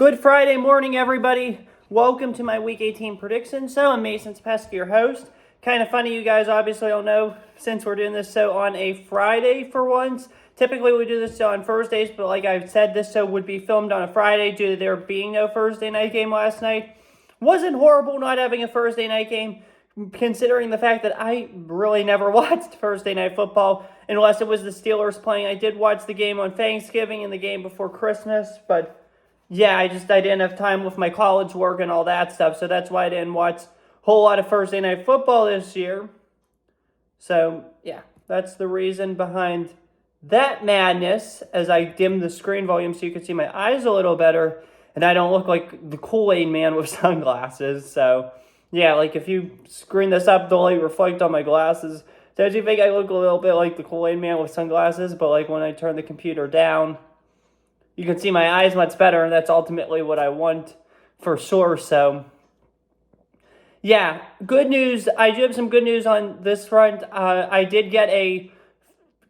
Good Friday morning, everybody. Welcome to my Week 18 prediction show. I'm Mason Pesky, your host. Kind of funny, you guys obviously don't know, since we're doing this show on a Friday for once. Typically, we do this show on Thursdays, but like I've said, this show would be filmed on a Friday due to there being no Thursday night game last night. Wasn't horrible not having a Thursday night game, considering the fact that I really never watched Thursday night football unless it was the Steelers playing. I did watch the game on Thanksgiving and the game before Christmas, but yeah, I didn't have time with my college work and all that stuff, so that's why I didn't watch a whole lot of Thursday night football this year. So, yeah, that's the reason behind that madness, as I dim the screen volume so you can see my eyes a little better, and I don't look like the Kool-Aid man with sunglasses. So, yeah, like if you screen this up, they'll like reflect on my glasses. Don't you think I look a little bit like the Kool-Aid man with sunglasses, but like when I turn the computer down, you can see my eyes much better, and that's ultimately what I want for sure. So, yeah, good news. I do have some good news on this front. I did get a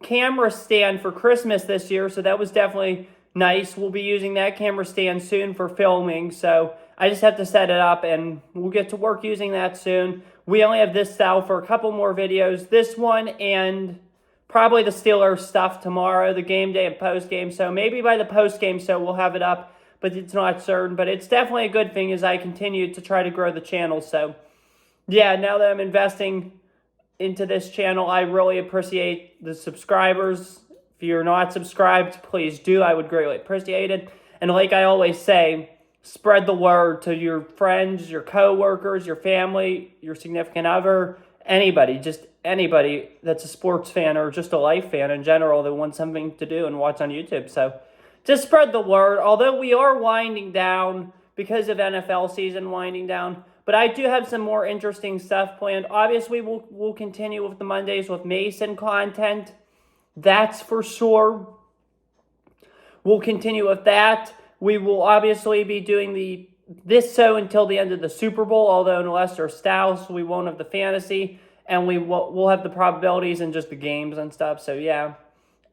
camera stand for Christmas this year, so that was definitely nice. We'll be using that camera stand soon for filming, so I just have to set it up, and we'll get to work using that soon. We only have this style for a couple more videos. This one and probably the Steelers stuff tomorrow, the game day and post-game. So maybe by the post-game show we'll have it up, but it's not certain. But it's definitely a good thing as I continue to try to grow the channel. So, yeah, now that I'm investing into this channel, I really appreciate the subscribers. If you're not subscribed, please do. I would greatly appreciate it. And like I always say, spread the word to your friends, your coworkers, your family, your significant other, anybody, just anybody that's a sports fan or just a life fan in general that wants something to do and watch on YouTube. So just spread the word. Although we are winding down because of NFL season winding down, but I do have some more interesting stuff planned. Obviously, we'll continue with the Mondays with Mason content. That's for sure. We'll continue with that. We will obviously be doing this show until the end of the Super Bowl, although unless there's styles, we won't have the fantasy, and we'll have the probabilities and just the games and stuff. So yeah,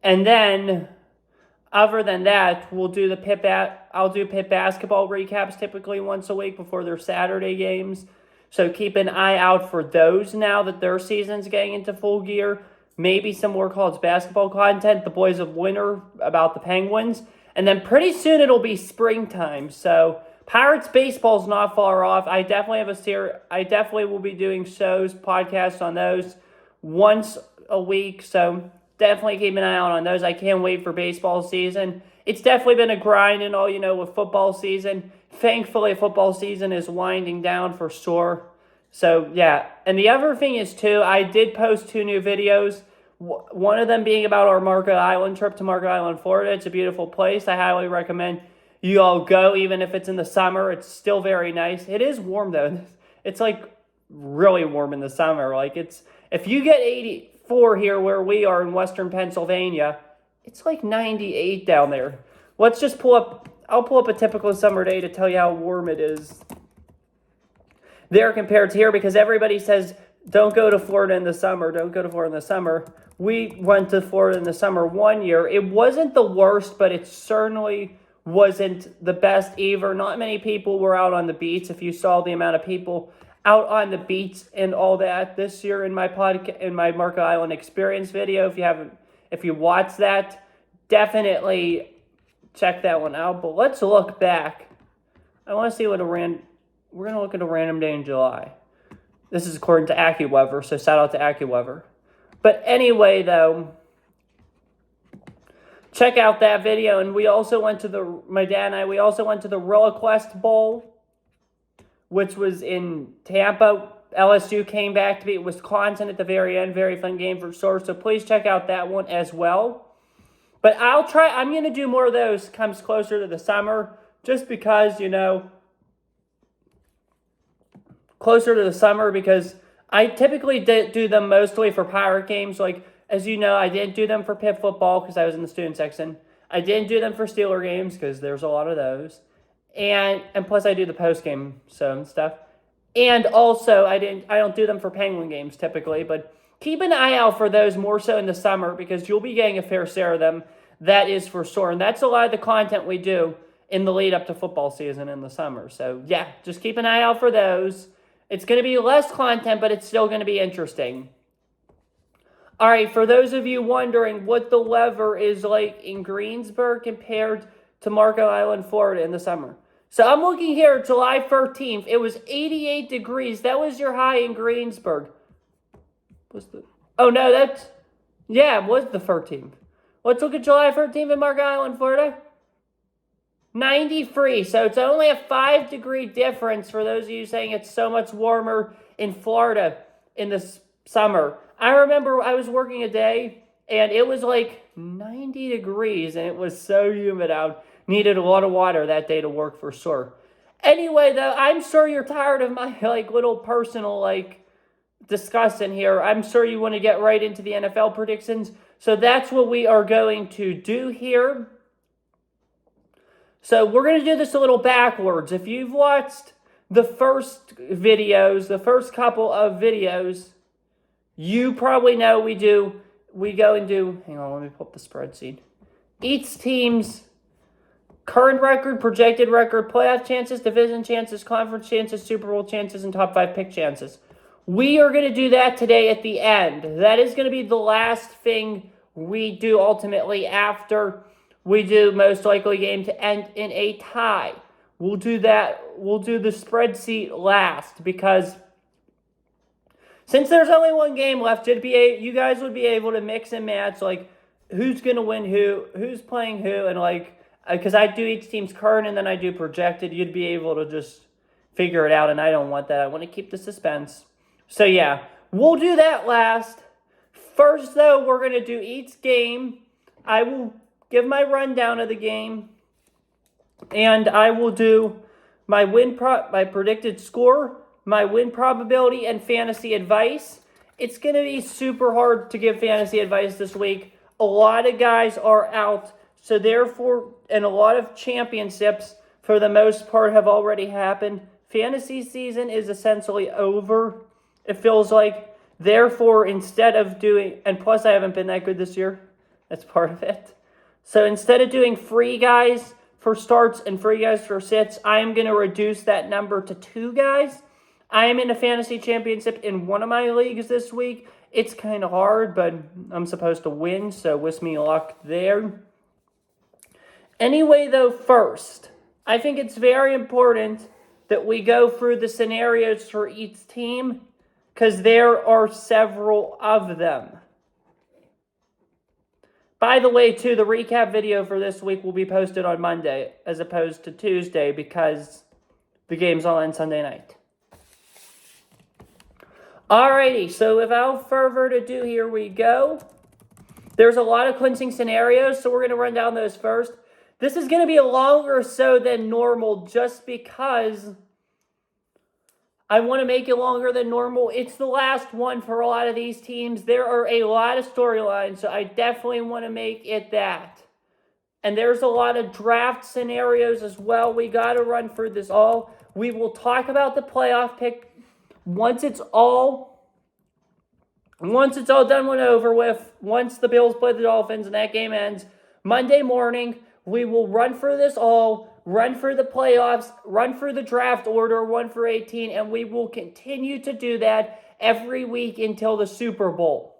and then other than that, I'll do Pitt basketball recaps typically once a week before their Saturday games. So keep an eye out for those now that their season's getting into full gear. Maybe some more college basketball content. The boys of winter about the Penguins. And then pretty soon it'll be springtime. So Pirates baseball's not far off. I definitely will be doing shows, podcasts on those once a week. So definitely keep an eye out on those. I can't wait for baseball season. It's definitely been a grind and all, with football season. Thankfully, football season is winding down for sure. So, yeah. And the other thing is, too, I did post 2 new videos. One of them being about our Marco Island trip to Marco Island, Florida. It's a beautiful place. I highly recommend you all go, even if it's in the summer. It's still very nice. It is warm, though. It's, like, really warm in the summer. Like, if you get 84 here where we are in western Pennsylvania, it's like 98 down there. Let's just I'll pull up a typical summer day to tell you how warm it is there compared to here, because everybody says, don't go to Florida in the summer. Don't go to Florida in the summer. We went to Florida in the summer one year. It wasn't the worst, but it certainly wasn't the best either. Not many people were out on the beach. If you saw the amount of people out on the beach and all that this year in my Marco Island experience video, if you watched that, definitely check that one out. But let's look back. I want to see we're going to look at a random day in July. This is according to AccuWeather, so shout out to AccuWeather. But anyway, though, check out that video. And we also went to my dad and I, we also went to the ReliaQuest Bowl, which was in Tampa. LSU came back to beat Wisconsin at the very end. Very fun game for sure. So please check out that one as well. But I'm going to do more of those comes closer to the summer, just because, closer to the summer, because I typically do them mostly for Pirate games. Like, as you know, I didn't do them for Pitt football because I was in the student section. I didn't do them for Steeler games because there's a lot of those. And plus I do the post game stuff. And also I don't do them for Penguin games typically, but keep an eye out for those more so in the summer because you'll be getting a fair share of them. That is for sure. And that's a lot of the content we do in the lead up to football season in the summer. So, yeah, just keep an eye out for those. It's going to be less content, but it's still going to be interesting. All right, for those of you wondering what the weather is like in Greensburg compared to Marco Island, Florida in the summer. So I'm looking here, July 13th. It was 88 degrees. That was your high in Greensburg. Oh, no, it was the 13th. Let's look at July 13th in Marco Island, Florida. 93, so it's only a 5-degree difference for those of you saying it's so much warmer in Florida in the summer. I remember I was working a day, and it was like 90 degrees, and it was so humid out. Needed a lot of water that day to work for sure. Anyway, though, I'm sure you're tired of my little personal discussion here. I'm sure you want to get right into the NFL predictions. So that's what we are going to do here. So we're going to do this a little backwards. If you've watched the first couple of videos, you probably know we go and do, hang on, let me pull up the spreadsheet. Each team's current record, projected record, playoff chances, division chances, conference chances, Super Bowl chances, and top 5 pick chances. We are going to do that today at the end. That is going to be the last thing we do ultimately after we do most likely game to end in a tie. We'll do that. We'll do the spreadsheet last because since there's only one game left, you guys would be able to mix and match who's going to win who's playing who, and because I do each team's current and then I do projected, you'd be able to just figure it out, and I don't want that. I want to keep the suspense. So yeah, we'll do that last. First, though, we're going to do each game. I will give my rundown of the game, and I will do my my predicted score, my win probability, and fantasy advice. It's going to be super hard to give fantasy advice this week. A lot of guys are out, so therefore, and a lot of championships, for the most part, have already happened. Fantasy season is essentially over, it feels like. Therefore, instead of doing, and plus I haven't been that good this year, that's part of it. So instead of doing free guys for starts and free guys for sits, I am going to reduce that number to 2 guys. I am in a fantasy championship in one of my leagues this week. It's kind of hard, but I'm supposed to win, so wish me luck there. Anyway, though, first, I think it's very important that we go through the scenarios for each team because there are several of them. By the way, too, the recap video for this week will be posted on Monday as opposed to Tuesday because the game's on Sunday night. Alrighty, so without further ado, here we go. There's a lot of clinching scenarios, so we're going to run down those first. This is going to be a longer show than normal just because I want to make it longer than normal. It's the last one for a lot of these teams. There are a lot of storylines, so I definitely want to make it that. And there's a lot of draft scenarios as well. We got to run through this all. We will talk about the playoff pick once it's all done and over with. Once the Bills play the Dolphins and that game ends Monday morning, we will run through this all. Run for the playoffs, run for the draft order, 1 for 18, and we will continue to do that every week until the Super Bowl.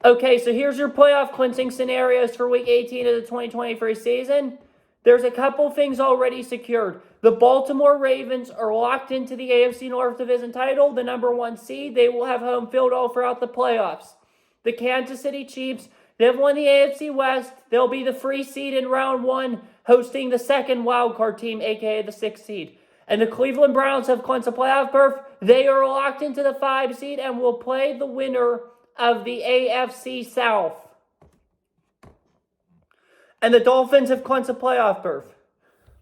Okay, so here's your playoff clinching scenarios for Week 18 of the 2023 season. There's a couple things already secured. The Baltimore Ravens are locked into the AFC North Division title, the number 1 seed. They will have home field all throughout the playoffs. The Kansas City Chiefs, they've won the AFC West. They'll be the 3 seed in round 1, hosting the second wildcard team, a.k.a. the 6th seed. And the Cleveland Browns have clinched a playoff berth. They are locked into the 5 seed and will play the winner of the AFC South. And the Dolphins have clinched a playoff berth.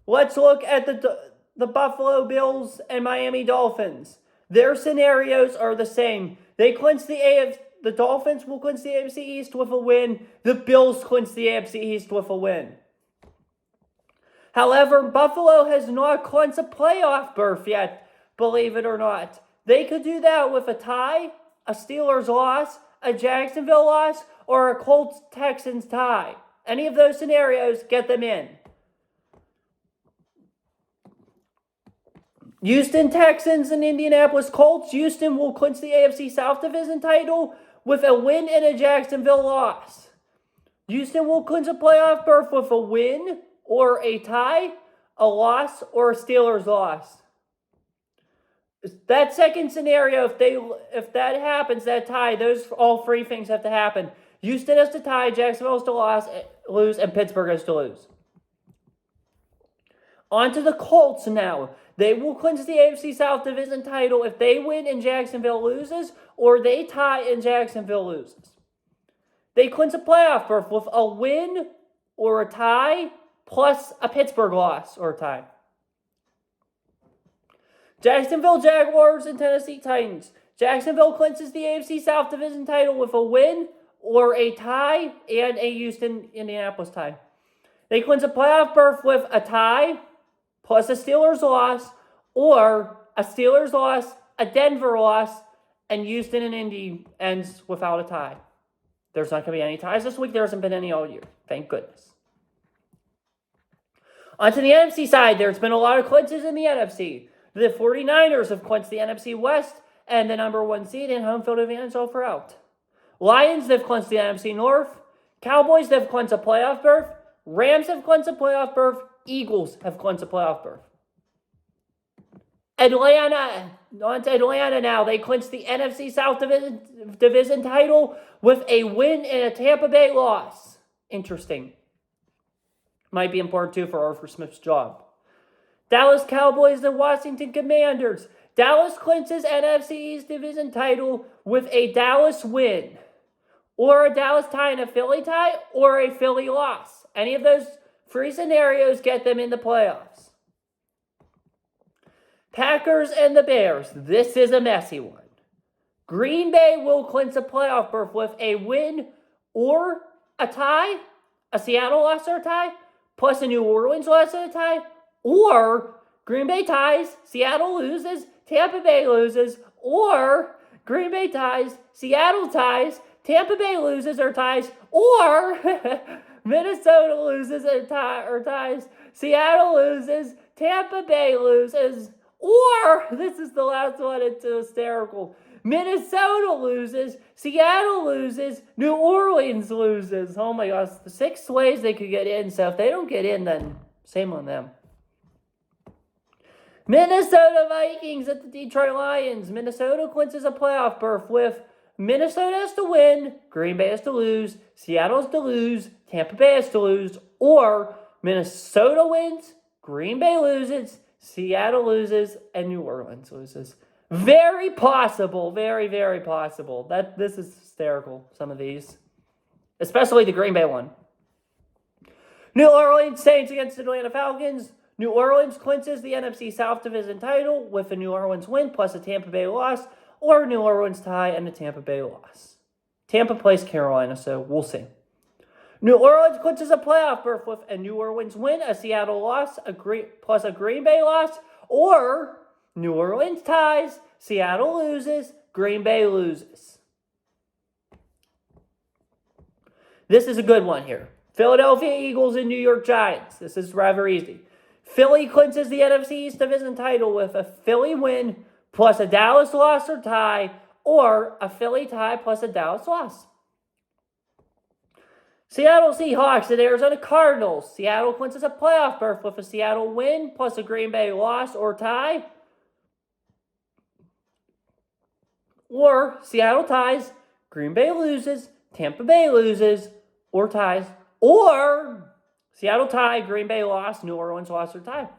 Let's look at the Buffalo Bills and Miami Dolphins. Their scenarios are the same. They clinched the Dolphins will clinch the AFC East with a win. The Bills clinch the AFC East with a win. However, Buffalo has not clinched a playoff berth yet, believe it or not. They could do that with a tie, a Steelers loss, a Jacksonville loss, or a Colts-Texans tie. Any of those scenarios get them in. Houston Texans and Indianapolis Colts. Houston will clinch the AFC South Division title with a win and a Jacksonville loss. Houston will clinch a playoff berth with a win or a tie, a loss, or a Steelers loss. That second scenario, if that happens, that tie, those all three things have to happen. Houston has to tie, Jacksonville has to lose, and Pittsburgh has to lose. On to the Colts now. They will clinch the AFC South Division title if they win and Jacksonville loses, or they tie and Jacksonville loses. They clinch a playoff berth with a win or a tie, plus a Pittsburgh loss or a tie. Jacksonville Jaguars and Tennessee Titans. Jacksonville clinches the AFC South Division title with a win or a tie and a Houston-Indianapolis tie. They clinch a playoff berth with a tie, plus a Steelers loss, or a Steelers loss, a Denver loss, and Houston and Indy ends without a tie. There's not going to be any ties this week. There hasn't been any all year. Thank goodness. Onto the NFC side, there's been a lot of clinches in the NFC. The 49ers have clinched the NFC West and the number one seed in home field advantage all throughout. Lions have clinched the NFC North. Cowboys have clinched a playoff berth. Rams have clinched a playoff berth. Eagles have clinched a playoff berth. On to Atlanta now. They clinched the NFC South Division title with a win and a Tampa Bay loss. Interesting. Might be important too for Arthur Smith's job. Dallas Cowboys and Washington Commanders. Dallas clinches NFC East Division title with a Dallas win, or a Dallas tie and a Philly tie, or a Philly loss. Any of those three scenarios get them in the playoffs. Packers and the Bears. This is a messy one. Green Bay will clinch a playoff berth with a win or a tie, a Seattle loss or a tie, plus a New Orleans loss or a tie, or Green Bay ties, Seattle loses, Tampa Bay loses, or Green Bay ties, Seattle ties, Tampa Bay loses or ties, or Minnesota loses or ties, Seattle loses, Tampa Bay loses, or, this is the last one, it's hysterical, Minnesota loses, Seattle loses, New Orleans loses. Oh my gosh, the 6 ways they could get in, so if they don't get in, then shame on them. Minnesota Vikings at the Detroit Lions. Minnesota clinches a playoff berth with Minnesota has to win, Green Bay has to lose, Seattle has to lose, Tampa Bay has to lose, or Minnesota wins, Green Bay loses, Seattle loses, and New Orleans loses. Very possible, very, very possible. This is hysterical, some of these. Especially the Green Bay one. New Orleans Saints against the Atlanta Falcons. New Orleans clinches the NFC South Division title with a New Orleans win plus a Tampa Bay loss, or New Orleans tie and a Tampa Bay loss. Tampa plays Carolina, so we'll see. New Orleans clinches a playoff berth with a New Orleans win, a Seattle loss, plus a Green Bay loss, or New Orleans ties, Seattle loses, Green Bay loses. This is a good one here. Philadelphia Eagles and New York Giants. This is rather easy. Philly clinches the NFC East Division title with a Philly win plus a Dallas loss or tie, or a Philly tie plus a Dallas loss. Seattle Seahawks and Arizona Cardinals. Seattle clinches a playoff berth with a Seattle win plus a Green Bay loss or tie, or Seattle ties, Green Bay loses, Tampa Bay loses, or ties, or Seattle tie, Green Bay loss, New Orleans loss or tie.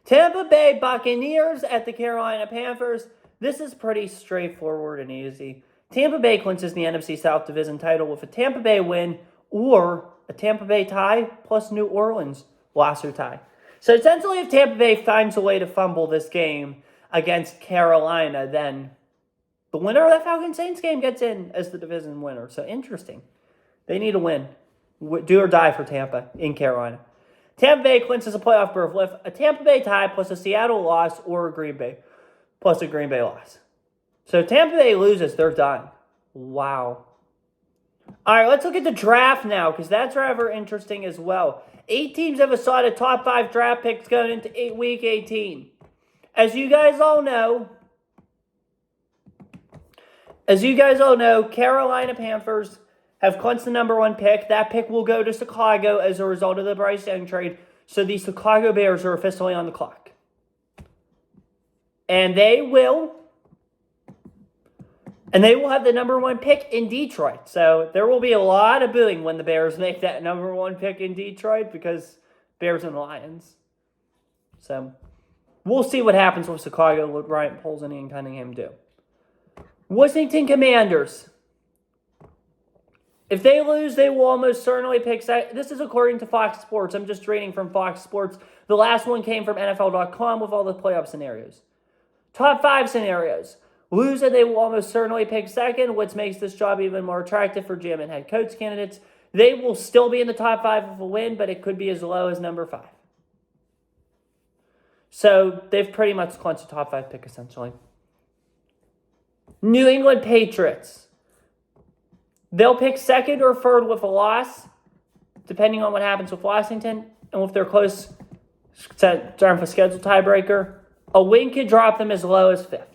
Tampa Bay Buccaneers at the Carolina Panthers. This is pretty straightforward and easy. Tampa Bay clinches the NFC South Division title with a Tampa Bay win or a Tampa Bay tie plus New Orleans loss or tie. So essentially, if Tampa Bay finds a way to fumble this game against Carolina, then the winner of that Falcons Saints game gets in as the division winner. So interesting. They need a win. Do or die for Tampa in Carolina. Tampa Bay clinches a playoff berth with a Tampa Bay tie plus a Seattle loss or a Green Bay plus a Green Bay loss. So if Tampa Bay loses, they're done. Wow. All right, let's look at the draft now because that's rather interesting as well. 8 teams have assigned top 5 draft picks going into week 18. As you guys all know, Carolina Panthers have clinched the number 1 pick. That pick will go to Chicago as a result of the Bryce Young trade. So the Chicago Bears are officially on the clock. And they will have the number 1 pick in Detroit. So there will be a lot of booing when the Bears make that number 1 pick in Detroit because Bears and Lions. So we'll see what happens with Chicago, what Ryan Poles and Ian Cunningham do. Washington Commanders. If they lose, they will almost certainly pick. This is according to Fox Sports. I'm just reading from Fox Sports. The last one came from NFL.com with all the playoff scenarios. Top 5 scenarios. Lose and they will almost certainly pick second, which makes this job even more attractive for GM and head coach candidates. They will still be in the top 5 of a win, but it could be as low as number 5. So they've pretty much clinched a top 5 pick, essentially. New England Patriots. They'll pick second or third with a loss, depending on what happens with Washington, and with their close term for schedule tiebreaker. A win could drop them as low as 5th.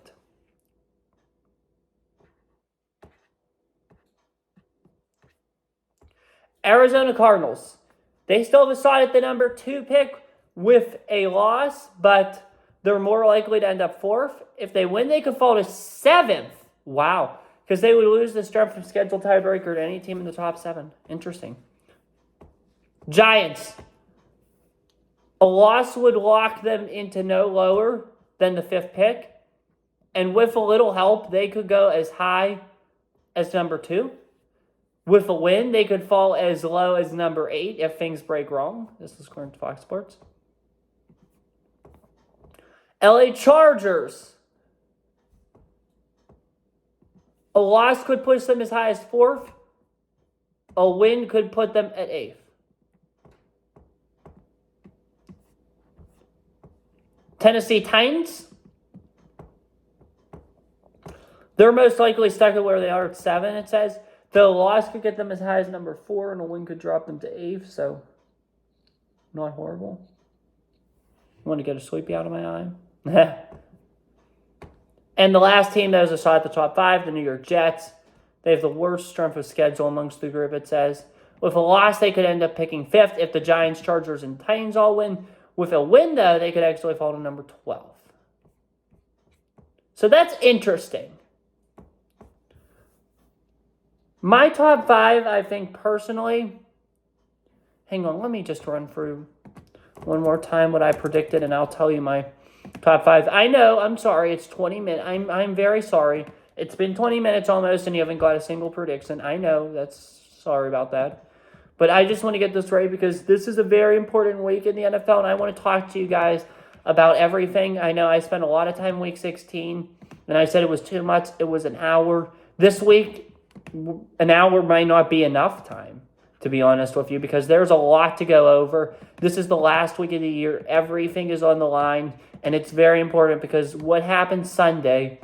Arizona Cardinals. They still have decided the number 2 pick with a loss, but they're more likely to end up 4th. If they win, they could fall to 7th. Wow. Because they would lose the strength from schedule tiebreaker to any team in the top 7. Interesting. Giants. A loss would lock them into no lower than the 5th pick. And with a little help, they could go as high as number 2. With a win, they could fall as low as number 8 if things break wrong. This is according to Fox Sports. LA Chargers. A loss could push them as high as 4th. A win could put them at 8th. Tennessee Titans. They're most likely stuck at where they are at 7, it says. The loss could get them as high as number 4, and a win could drop them to 8th, so not horrible. Want to get a sleepy out of my eye? And the last team that is assigned at the top 5, the New York Jets. They have the worst strength of schedule amongst the group, it says. With a loss, they could end up picking 5th if the Giants, Chargers, and Titans all win. With a win, though, they could actually fall to number 12. So that's interesting. My top 5, I think personally, hang on, let me just run through one more time what I predicted, and I'll tell you my top 5. I know, I'm sorry, it's 20 minutes. I'm very sorry. It's been 20 minutes almost, and you haven't got a single prediction. I know, sorry about that. But I just want to get this right because this is a very important week in the NFL, and I want to talk to you guys about everything. I know I spent a lot of time week 16, and I said it was too much. It was an hour. This week, an hour might not be enough time, to be honest with you, because there's a lot to go over. This is the last week of the year. Everything is on the line, and it's very important because what happens Sunday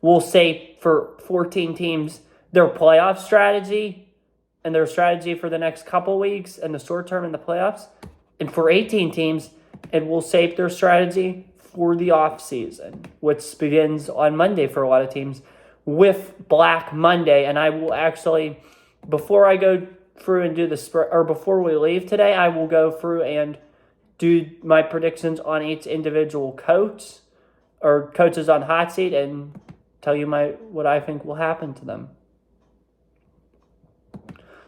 will say for 14 teams their playoff strategy and their strategy for the next couple weeks and the short term in the playoffs. And for 18 teams, it will shape their strategy for the offseason, which begins on Monday for a lot of teams with Black Monday. And I will actually, before I go through and do the spread, or before we leave today, I will go through and do my predictions on each individual coach or coaches on hot seat and tell you what I think will happen to them.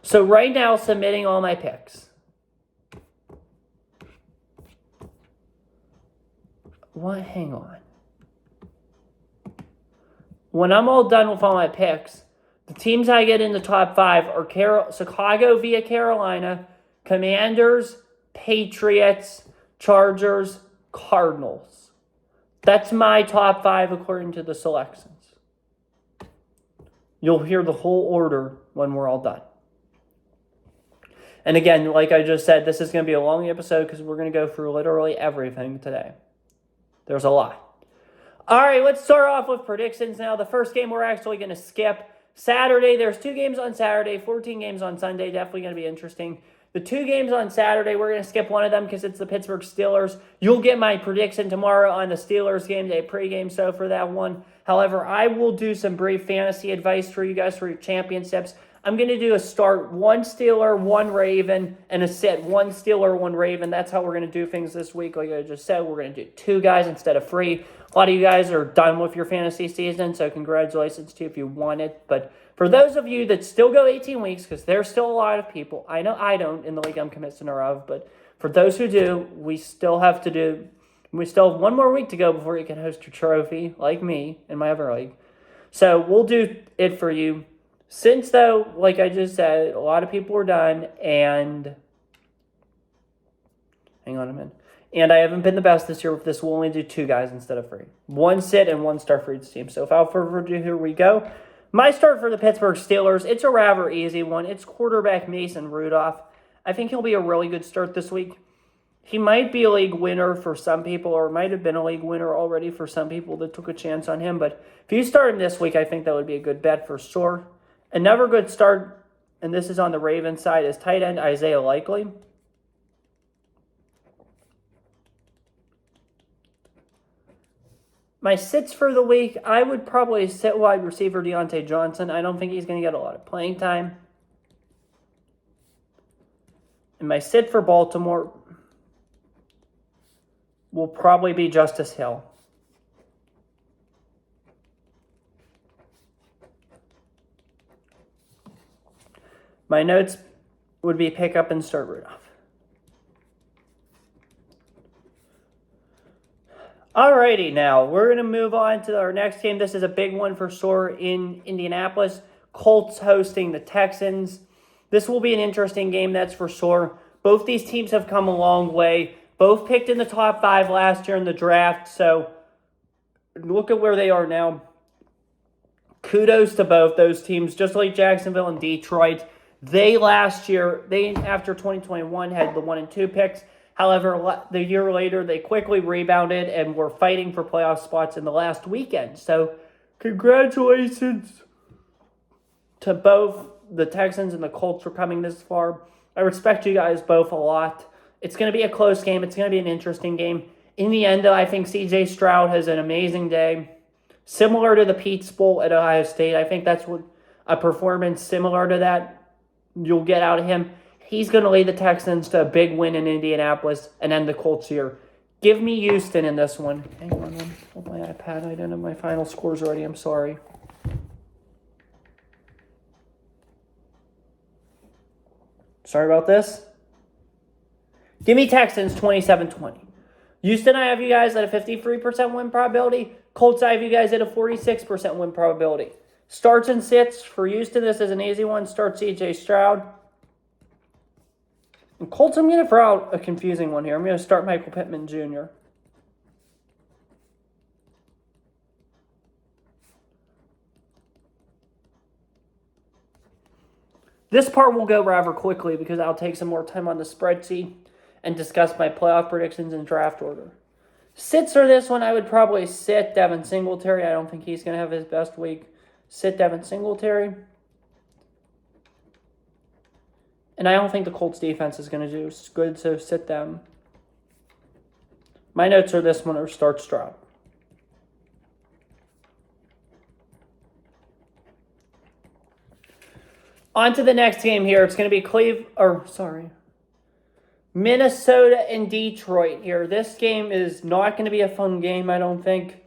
So right now, submitting all my picks. What? Hang on. When I'm all done with all my picks, the teams I get in the top 5 are Chicago via Carolina, Commanders, Patriots, Chargers, Cardinals. That's my top 5 according to the selections. You'll hear the whole order when we're all done. And again, like I just said, this is going to be a long episode because we're going to go through literally everything today. There's a lot. All right, let's start off with predictions now. The first game we're actually going to skip Saturday, there's 2 games on Saturday, 14 games on Sunday. Definitely going to be interesting. The 2 games on Saturday, we're going to skip one of them because it's the Pittsburgh Steelers. You'll get my prediction tomorrow on the Steelers game day pregame, so for that one. However, I will do some brief fantasy advice for you guys for your championships. I'm going to do a start 1 Steeler, 1 Raven, and a sit 1 Steeler, 1 Raven. That's how we're going to do things this week. Like I just said, we're going to do 2 guys instead of 3. A lot of you guys are done with your fantasy season, so congratulations to you if you won it. But for those of you that still go 18 weeks, because there's still a lot of people, I know I don't in the league I'm commissioner of, but for those who do, we still have 1 more week to go before you can host your trophy, like me in my other league. So we'll do it for you. Since, though, like I just said, a lot of people are done, and hang on a minute. And I haven't been the best this year with this. We'll only do 2 guys instead of 3. 1 sit and 1 start for each team. So without further ado, here we go. My start for the Pittsburgh Steelers, it's a rather easy one. It's quarterback Mason Rudolph. I think he'll be a really good start this week. He might be a league winner for some people, or might have been a league winner already for some people that took a chance on him. But if you start him this week, I think that would be a good bet for sure. Another good start, and this is on the Ravens side, is tight end Isaiah Likely. My sits for the week, I would probably sit wide receiver Deontay Johnson. I don't think he's going to get a lot of playing time. And my sit for Baltimore will probably be Justice Hill. My notes would be pick up and start Rudolph. Alrighty, now we're going to move on to our next game. This is a big one for sure in Indianapolis. Colts hosting the Texans. This will be an interesting game, that's for sure. Both these teams have come a long way. Both picked in the top 5 last year in the draft, so look at where they are now. Kudos to both those teams, just like Jacksonville and Detroit. They last year, after 2021, had the 1 and 2 picks. However, the year later, they quickly rebounded and were fighting for playoff spots in the last weekend. So, congratulations to both the Texans and the Colts for coming this far. I respect you guys both a lot. It's going to be a close game. It's going to be an interesting game. In the end, though, I think C.J. Stroud has an amazing day. Similar to the Pete's Bowl at Ohio State. I think that's what a performance similar to that you'll get out of him. He's going to lead the Texans to a big win in Indianapolis and end the Colts here. Give me Houston in this one. Hang on, hold my iPad. I don't have my final scores ready. I'm sorry. Sorry about this. Give me Texans 27-20. Houston, I have you guys at a 53% win probability. Colts, I have you guys at a 46% win probability. Starts and sits for Houston. This is an easy one. Start C.J. Stroud. And Colts, I'm going to throw out a confusing one here. I'm going to start Michael Pittman Jr. This part will go rather quickly because I'll take some more time on the spreadsheet and discuss my playoff predictions in draft order. Sits for this one, I would probably sit Devin Singletary. I don't think he's going to have his best week. Sit Devin Singletary. And I don't think the Colts defense is going to do good, so sit them. My notes are this one or start Stroud. On to the next game here. It's going to be Minnesota and Detroit here. This game is not going to be a fun game, I don't think.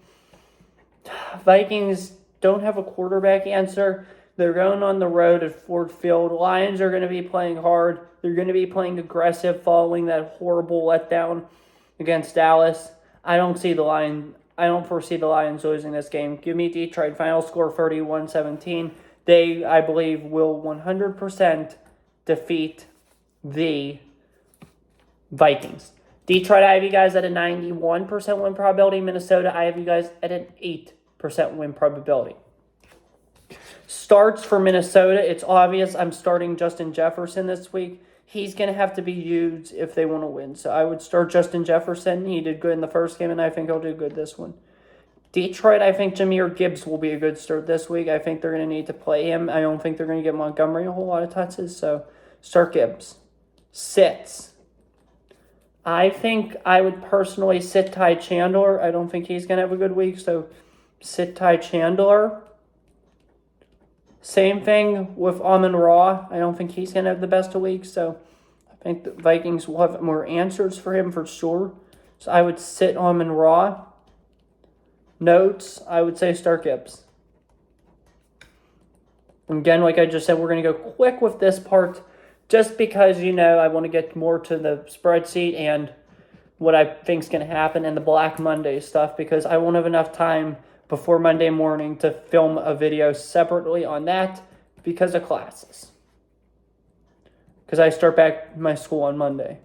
Vikings don't have a quarterback answer. They're going on the road at Ford Field. Lions are going to be playing hard. They're going to be playing aggressive following that horrible letdown against Dallas. I don't foresee the Lions losing this game. Give me Detroit. Final score 31-17. They, I believe, will 100% defeat the Vikings. Detroit, I have you guys at a 91% win probability. Minnesota, I have you guys at an 8% win probability. Starts for Minnesota, it's obvious I'm starting Justin Jefferson this week. He's going to have to be used if they want to win. So I would start Justin Jefferson. He did good in the first game, and I think he'll do good this one. Detroit, I think Jahmyr Gibbs will be a good start this week. I think they're going to need to play him. I don't think they're going to get Montgomery a whole lot of touches, so start Gibbs. Sits. I think I would personally sit Ty Chandler. I don't think he's going to have a good week, so sit Ty Chandler. Same thing with Amon-Ra. I don't think he's going to have the best of weeks, so I think the Vikings will have more answers for him for sure. So I would sit Amon-Ra. Notes, I would say start Gibbs. Again, like I just said, we're going to go quick with this part just because, I want to get more to the spreadsheet and what I think is going to happen and the Black Monday stuff because I won't have enough time before Monday morning to film a video separately on that because of classes. Because I start back my school on Monday.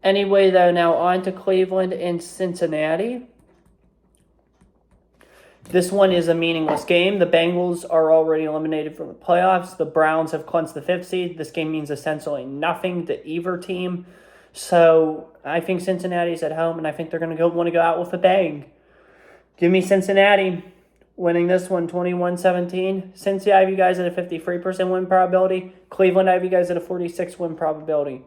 Anyway, though, now on to Cleveland and Cincinnati. This one is a meaningless game. The Bengals are already eliminated from the playoffs. The Browns have clinched the 5th seed. This game means essentially nothing to either team. So I think Cincinnati's at home, and I think they're going to want to go out with a bang. Give me Cincinnati winning this one 21-17. Cincy, I have you guys at a 53% win probability. Cleveland, I have you guys at a 46% win probability.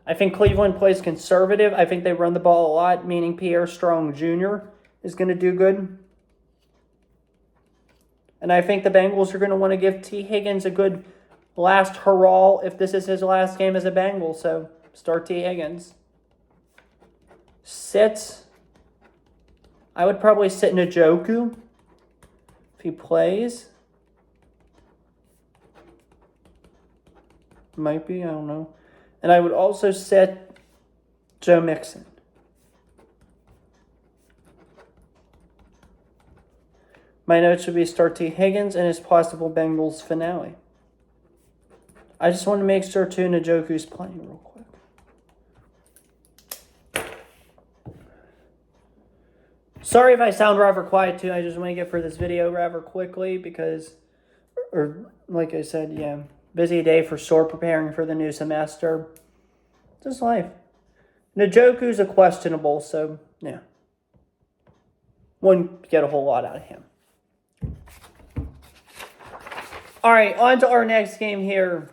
I think Cleveland plays conservative. I think they run the ball a lot, meaning Pierre Strong Jr. is going to do good. And I think the Bengals are going to want to give T. Higgins a good last hurrah if this is his last game as a Bengal. So start T. Higgins. Sits. I would probably sit Njoku if he plays. Might be, I don't know. And I would also sit Joe Mixon. My notes would be start T. Higgins and his possible Bengals finale. I just want to make sure too Njoku's playing real quick. Sorry if I sound rather quiet too. I just want to get through this video rather quickly because, like I said, yeah, busy day for sure preparing for the new semester. Just life. Njoku's a questionable, so yeah. Wouldn't get a whole lot out of him. All right, on to our next game here.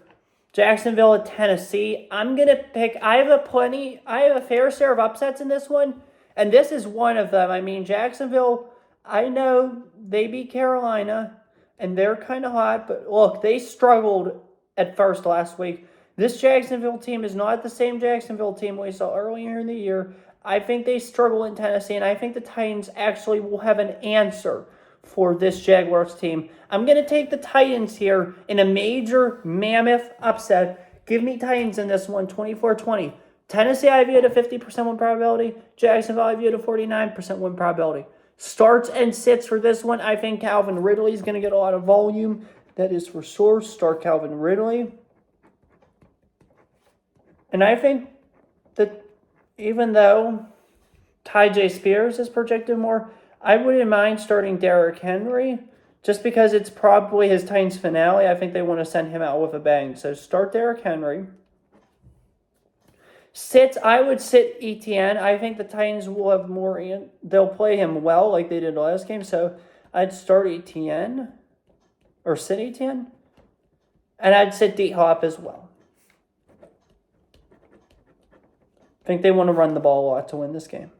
Jacksonville at Tennessee. I'm going to pick, I have a fair share of upsets in this one, and this is one of them. I mean, Jacksonville, I know they beat Carolina, and they're kind of hot, but look, they struggled at first last week. This Jacksonville team is not the same Jacksonville team we saw earlier in the year. I think they struggle in Tennessee, and I think the Titans actually will have an answer for this Jaguars team. I'm going to take the Titans here in a major mammoth upset. Give me Titans in this one, 24-20. Tennessee, I view at a 50% win probability. Jacksonville, I view at a 49% win probability. Starts and sits for this one. I think Calvin Ridley is going to get a lot of volume. That is for sure. Start Calvin Ridley. And I think that even though Tyjae Spears is projected more, I wouldn't mind starting Derrick Henry just because it's probably his Titans finale. I think they want to send him out with a bang. So start Derrick Henry. Sits, I would sit ETN. I think the Titans will have more in. They'll play him well like they did last game. So I'd start ETN or sit ETN. And I'd sit D-Hop as well. I think they want to run the ball a lot to win this game.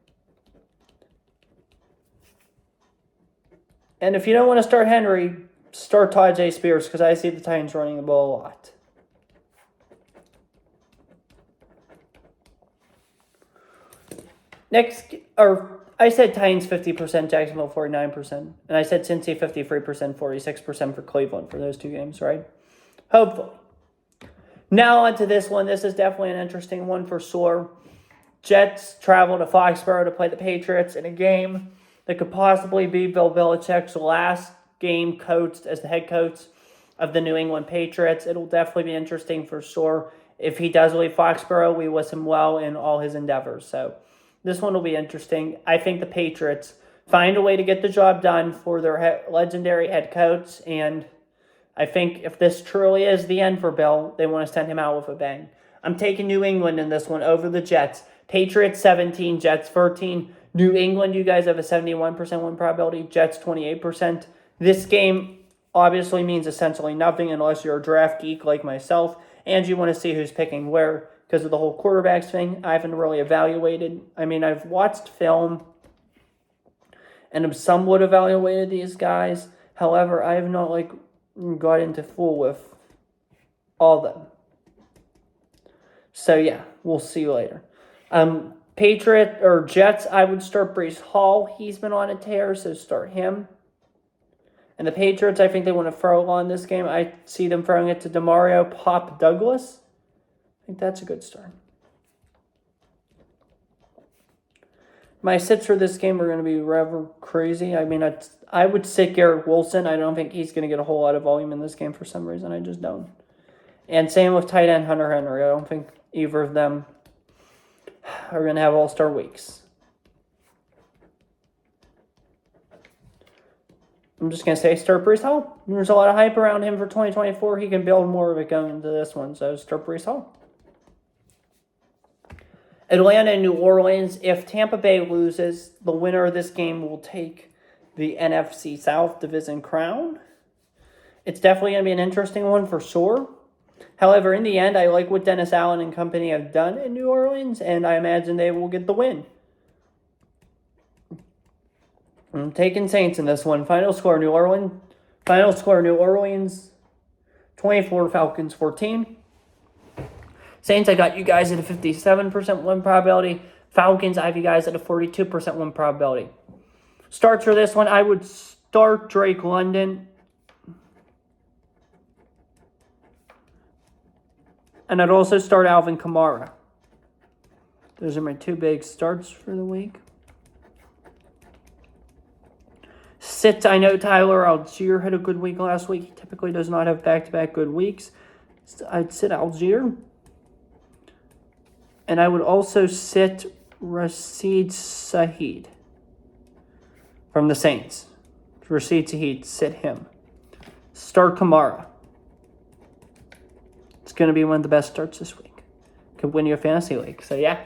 And if you don't want to start Henry, start Tyjae Spears because I see the Titans running the ball a lot. Next, I said Titans 50%, Jacksonville 49%. And I said Cincy 53%, 46% for Cleveland for those two games, right? Hopefully. Now on to this one. This is definitely an interesting one for sure. Jets travel to Foxborough to play the Patriots in a game that could possibly be Bill Belichick's last game coached as the head coach of the New England Patriots. It'll definitely be interesting for sure. If he does leave Foxborough, we wish him well in all his endeavors. So this one will be interesting. I think the Patriots find a way to get the job done for their legendary head coach. And I think if this truly is the end for Bill, they want to send him out with a bang. I'm taking New England in this one over the Jets. Patriots 17, Jets 13. New England, you guys have a 71% win probability. Jets, 28%. This game obviously means essentially nothing unless you're a draft geek like myself and you want to see who's picking where because of the whole quarterbacks thing. I haven't really evaluated. I mean, I've watched film and have somewhat evaluated these guys. However, I have not got into full with all of them. So yeah, we'll see you later. Jets, I would start Breece Hall. He's been on a tear, so start him. And the Patriots, I think they want to throw on this game. I see them throwing it to Demario Pop Douglas. I think that's a good start. My sits for this game are going to be rather crazy. I mean, I would sit Garrett Wilson. I don't think he's going to get a whole lot of volume in this game for some reason. I just don't. And same with tight end Hunter Henry. I don't think either of them are going to have all-star weeks. I'm just going to say start Breece Hall. There's a lot of hype around him for 2024. He can build more of it going into this one, so start Breece Hall. Atlanta and New Orleans. If Tampa Bay loses, the winner of this game will take the NFC South Division crown. It's definitely going to be an interesting one for sure. However, in the end, I like what Dennis Allen and company have done in New Orleans, and I imagine they will get the win. I'm taking Saints in this one. Final score, New Orleans. 24, Falcons 14. Saints, I got you guys at a 57% win probability. Falcons, I have you guys at a 42% win probability. Starts for this one, I would start Drake London. And I'd also start Alvin Kamara. Those are my two big starts for the week. Sit, I know Tyler Algier had a good week last week. He typically does not have back-to-back good weeks. I'd sit Algier. And I would also sit Rashid Shaheed from the Saints. Rashid Shaheed, sit him. Start Kamara. It's going to be one of the best starts this week. Could win you a fantasy league. So, yeah.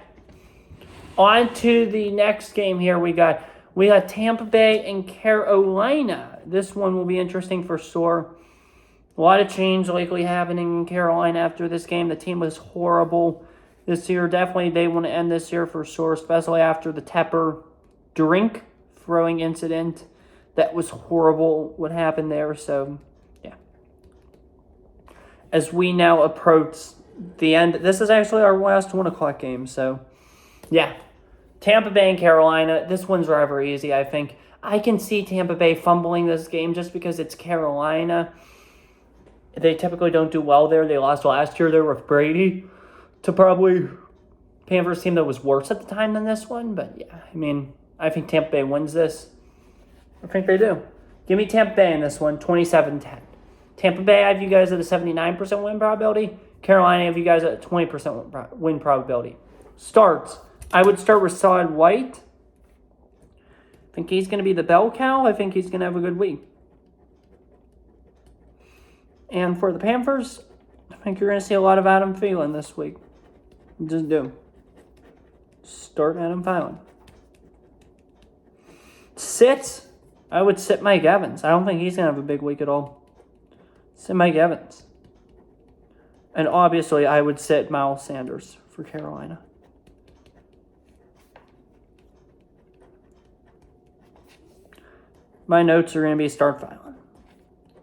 On to the next game here. We got Tampa Bay and Carolina. This one will be interesting for sure. A lot of change likely happening in Carolina after this game. The team was horrible this year. Definitely they want to end this year for sure, especially after the Tepper drink throwing incident. That was horrible what happened there. So, yeah. As we now approach the end, this is actually our last 1 o'clock game. So, yeah. Tampa Bay and Carolina, this one's rather easy, I think. I can see Tampa Bay fumbling this game just because it's Carolina. They typically don't do well there. They lost last year there with Brady to probably Panthers team that was worse at the time than this one. But, yeah, I mean, I think Tampa Bay wins this. I think they do. Give me Tampa Bay in this one, 27-10. Tampa Bay, I have you guys at a 79% win probability. Carolina, I have you guys at a 20% win probability. Starts. I would start with Rachaad White. I think he's going to be the bell cow. I think he's going to have a good week. And for the Panthers, I think you're going to see a lot of Adam Thielen this week. Just do. Start Adam Thielen. Sits. I would sit Mike Evans. I don't think he's going to have a big week at all. Sit Mike Evans. And obviously, I would sit Miles Sanders for Carolina. My notes are going to be start Thielen.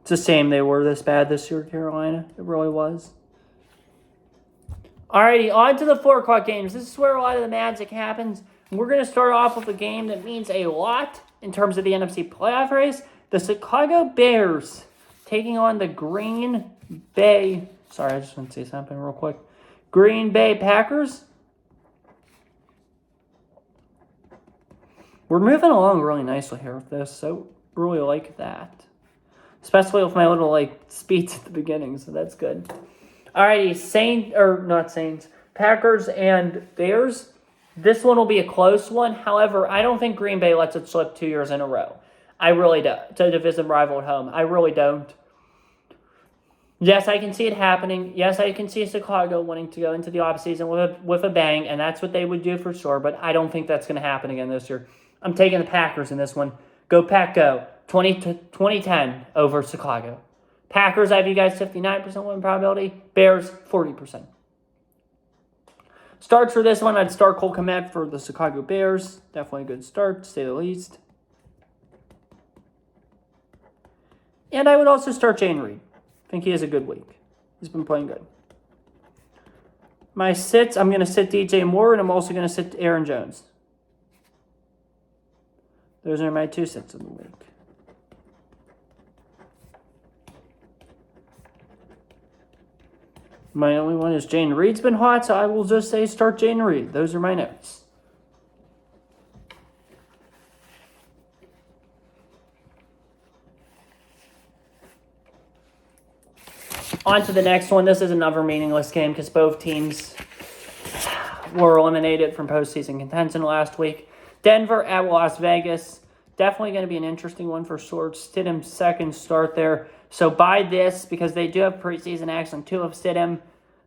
It's the same. They were this bad this year, Carolina. It really was. Alrighty, on to the 4 o'clock games. This is where a lot of the magic happens. We're going to start off with a game that means a lot in terms of the NFC playoff race. The Chicago Bears taking on the Green Bay. Sorry, I just want to say something real quick. Green Bay Packers. We're moving along really nicely here with this, so really like that. Especially with my little, speeds at the beginning, so that's good. Alrighty, Packers and Bears. This one will be a close one. However, I don't think Green Bay lets it slip 2 years in a row. I really don't. It's a division rival at home. I really don't. Yes, I can see it happening. Yes, I can see Chicago wanting to go into the offseason with a bang, and that's what they would do for sure, but I don't think that's going to happen again this year. I'm taking the Packers in this one. Go Pack Go. 2010 over Chicago. Packers, I have you guys 59% win probability. Bears, 40%. Starts for this one, I'd start Cole Kmet for the Chicago Bears. Definitely a good start, to say the least. And I would also start Jayden Reed. I think he has a good week. He's been playing good. My sits, I'm going to sit DJ Moore, and I'm also going to sit Aaron Jones. Those are my 2 sits of the week. My only one is Jayden Reed's been hot, so I will just say start Jayden Reed. Those are my notes. On to the next one. This is another meaningless game because both teams were eliminated from postseason contention last week. Denver at Las Vegas. Definitely going to be an interesting one for sure. Stidham's second start there. So by this, because they do have preseason action too of Stidham,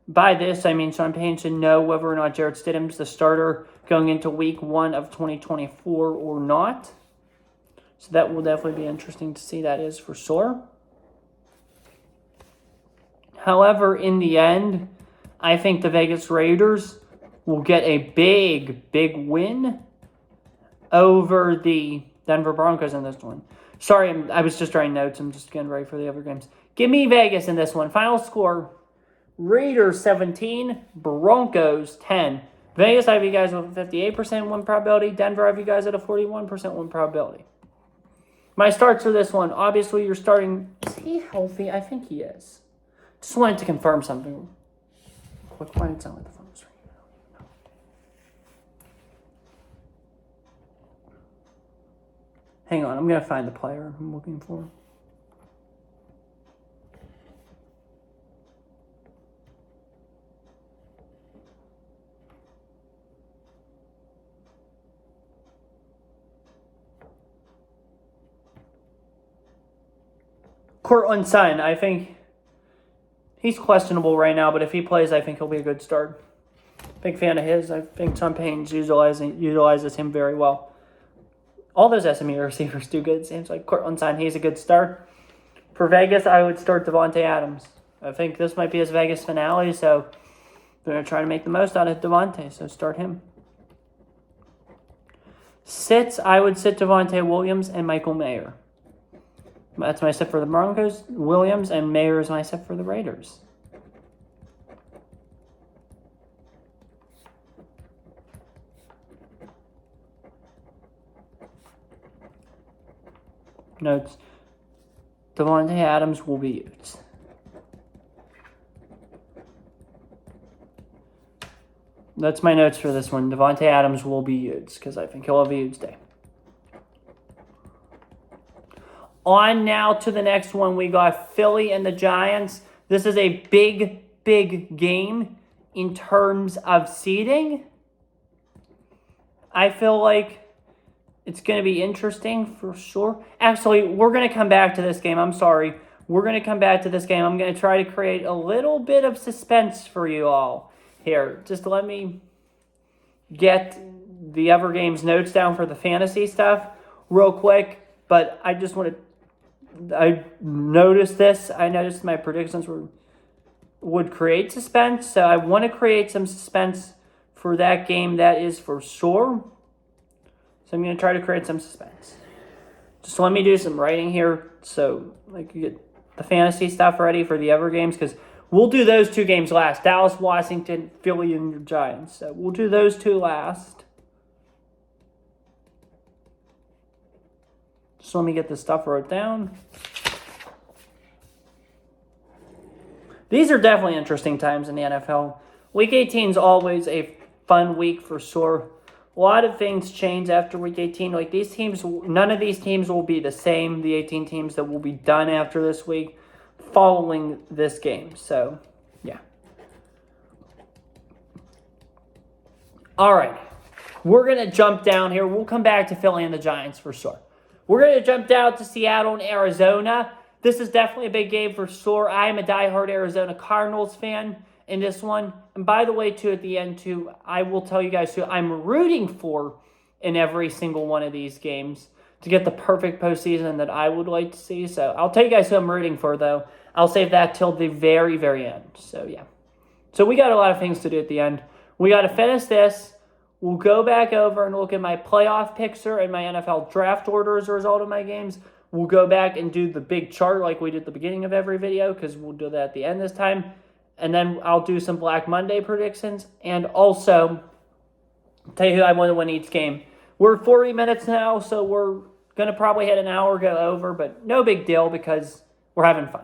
by this, I mean Sean Payton should know whether or not Jarrett Stidham's the starter going into week 1 of 2024 or not. So that will definitely be interesting to see. That is for sure. However, in the end, I think the Vegas Raiders will get a big win over the Denver Broncos in this one. Sorry, I was just writing notes. I'm just getting ready for the other games. Give me Vegas in this one. Final score, Raiders 17, Broncos 10. Vegas, I have you guys with a 58% win probability. Denver, I have you guys at a 41% win probability. My starts for this one, obviously you're starting, is he healthy? I think he is. Just wanted to confirm something. Quick, why did it sound like the phone was ringing? Hang on, I'm going to find the player I'm looking for. Courtland Sutton, I think he's questionable right now, but if he plays, I think he'll be a good start. Big fan of his. I think Sean Payton utilizes him very well. All those SMU receivers do good. Seems like Courtland Sutton, he's a good start. For Vegas, I would start Davante Adams. I think this might be his Vegas finale, so they're going to try to make the most out of Davante, so start him. Sits, I would sit Davante Williams and Michael Mayer. That's my sit for the Broncos. Williams and Mayer is my sit for the Raiders. Notes. Davante Adams will be used. That's my notes for this one. Davante Adams will be used because I think he'll have a huge day. On now to the next one, we got Philly and the Giants. This is a big game in terms of seeding. I feel like it's going to be interesting for sure. Actually, we're going to come back to this game. I'm sorry. We're going to come back to this game. I'm going to try to create a little bit of suspense for you all here. Just let me get the other game's notes down for the fantasy stuff real quick. But I just want to... I noticed this. I noticed my predictions would create suspense. So I want to create some suspense for that game. That is for sure. So I'm going to try to create some suspense. Just let me do some writing here so I can get the fantasy stuff ready for the other games. Because we'll do those 2 games last. Dallas, Washington, Philly, and your Giants. So we'll do those 2 last. So let me get this stuff wrote down. These are definitely interesting times in the NFL. Week 18 is always a fun week for sure. A lot of things change after Week 18. Like these teams, none of these teams will be the same. The 18 teams that will be done after this week following this game. So, yeah. All right. We're going to jump down here. We'll come back to Philly and the Giants for sure. We're going to jump down to Seattle and Arizona. This is definitely a big game for sure. I am a diehard Arizona Cardinals fan in this one. And by the way, too, at the end, too, I will tell you guys who I'm rooting for in every single one of these games to get the perfect postseason that I would like to see. So I'll tell you guys who I'm rooting for, though. I'll save that till the very, very end. So, yeah. So we got a lot of things to do at the end. We got to finish this. We'll go back over and look at my playoff picture and my NFL draft order as a result of my games. We'll go back and do the big chart like we did at the beginning of every video because we'll do that at the end this time. And then I'll do some Black Monday predictions and also tell you who I want to win each game. We're 40 minutes now, so we're going to probably hit an hour go over, but no big deal because we're having fun.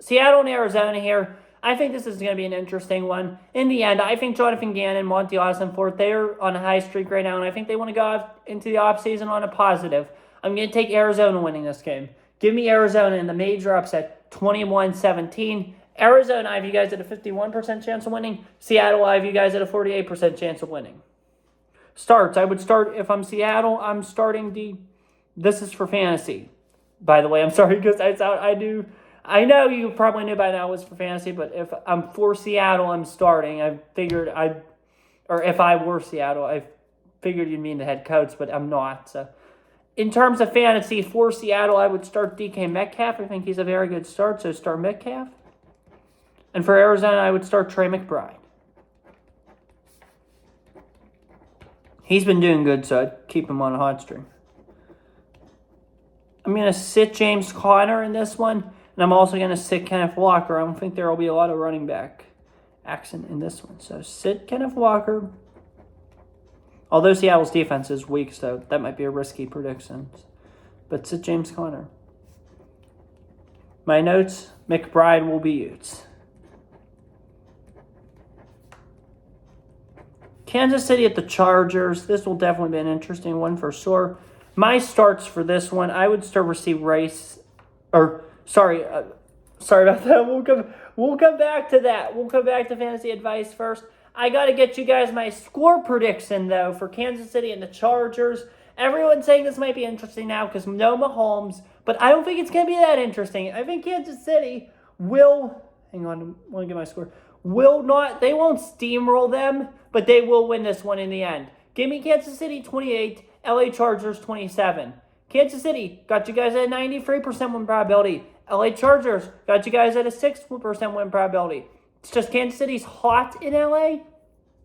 Seattle and Arizona here. I think this is going to be an interesting one. In the end, I think Jonathan Gannon, Monty Ossenfort, they're on a high streak right now, and I think they want to go into the offseason on a positive. I'm going to take Arizona winning this game. Give me Arizona in the major upset, 21-17. Arizona, I have you guys at a 51% chance of winning. Seattle, I have you guys at a 48% chance of winning. Starts, I would start, if I'm Seattle, I'm starting this is for fantasy. By the way, I'm sorry because I know you probably knew by now it was for fantasy, but if I'm for Seattle, I'm starting. If I were Seattle, I figured you'd mean the head coach, but I'm not. So, in terms of fantasy, for Seattle, I would start DK Metcalf. I think he's a very good start, so start Metcalf. And for Arizona, I would start Trey McBride. He's been doing good, so I'd keep him on a hot string. I'm going to sit James Conner in this one. And I'm also going to sit Kenneth Walker. I don't think there will be a lot of running back action in this one. So sit Kenneth Walker. Although Seattle's defense is weak, so that might be a risky prediction. But sit James Conner. My notes, McBride will be used. Kansas City at the Chargers. This will definitely be an interesting one for sure. My starts for this one, I would start receive Rice. Sorry about that. We'll come back to that. We'll come back to fantasy advice first. I got to get you guys my score prediction, though, for Kansas City and the Chargers. Everyone's saying this might be interesting now because no Mahomes, but I don't think it's going to be that interesting. I think Kansas City will, hang on, I want to get my score, they won't steamroll them, but they will win this one in the end. Give me Kansas City 28, LA Chargers 27. Kansas City got you guys at a 93% win probability. LA Chargers got you guys at a 6% win probability. It's just Kansas City's hot in LA,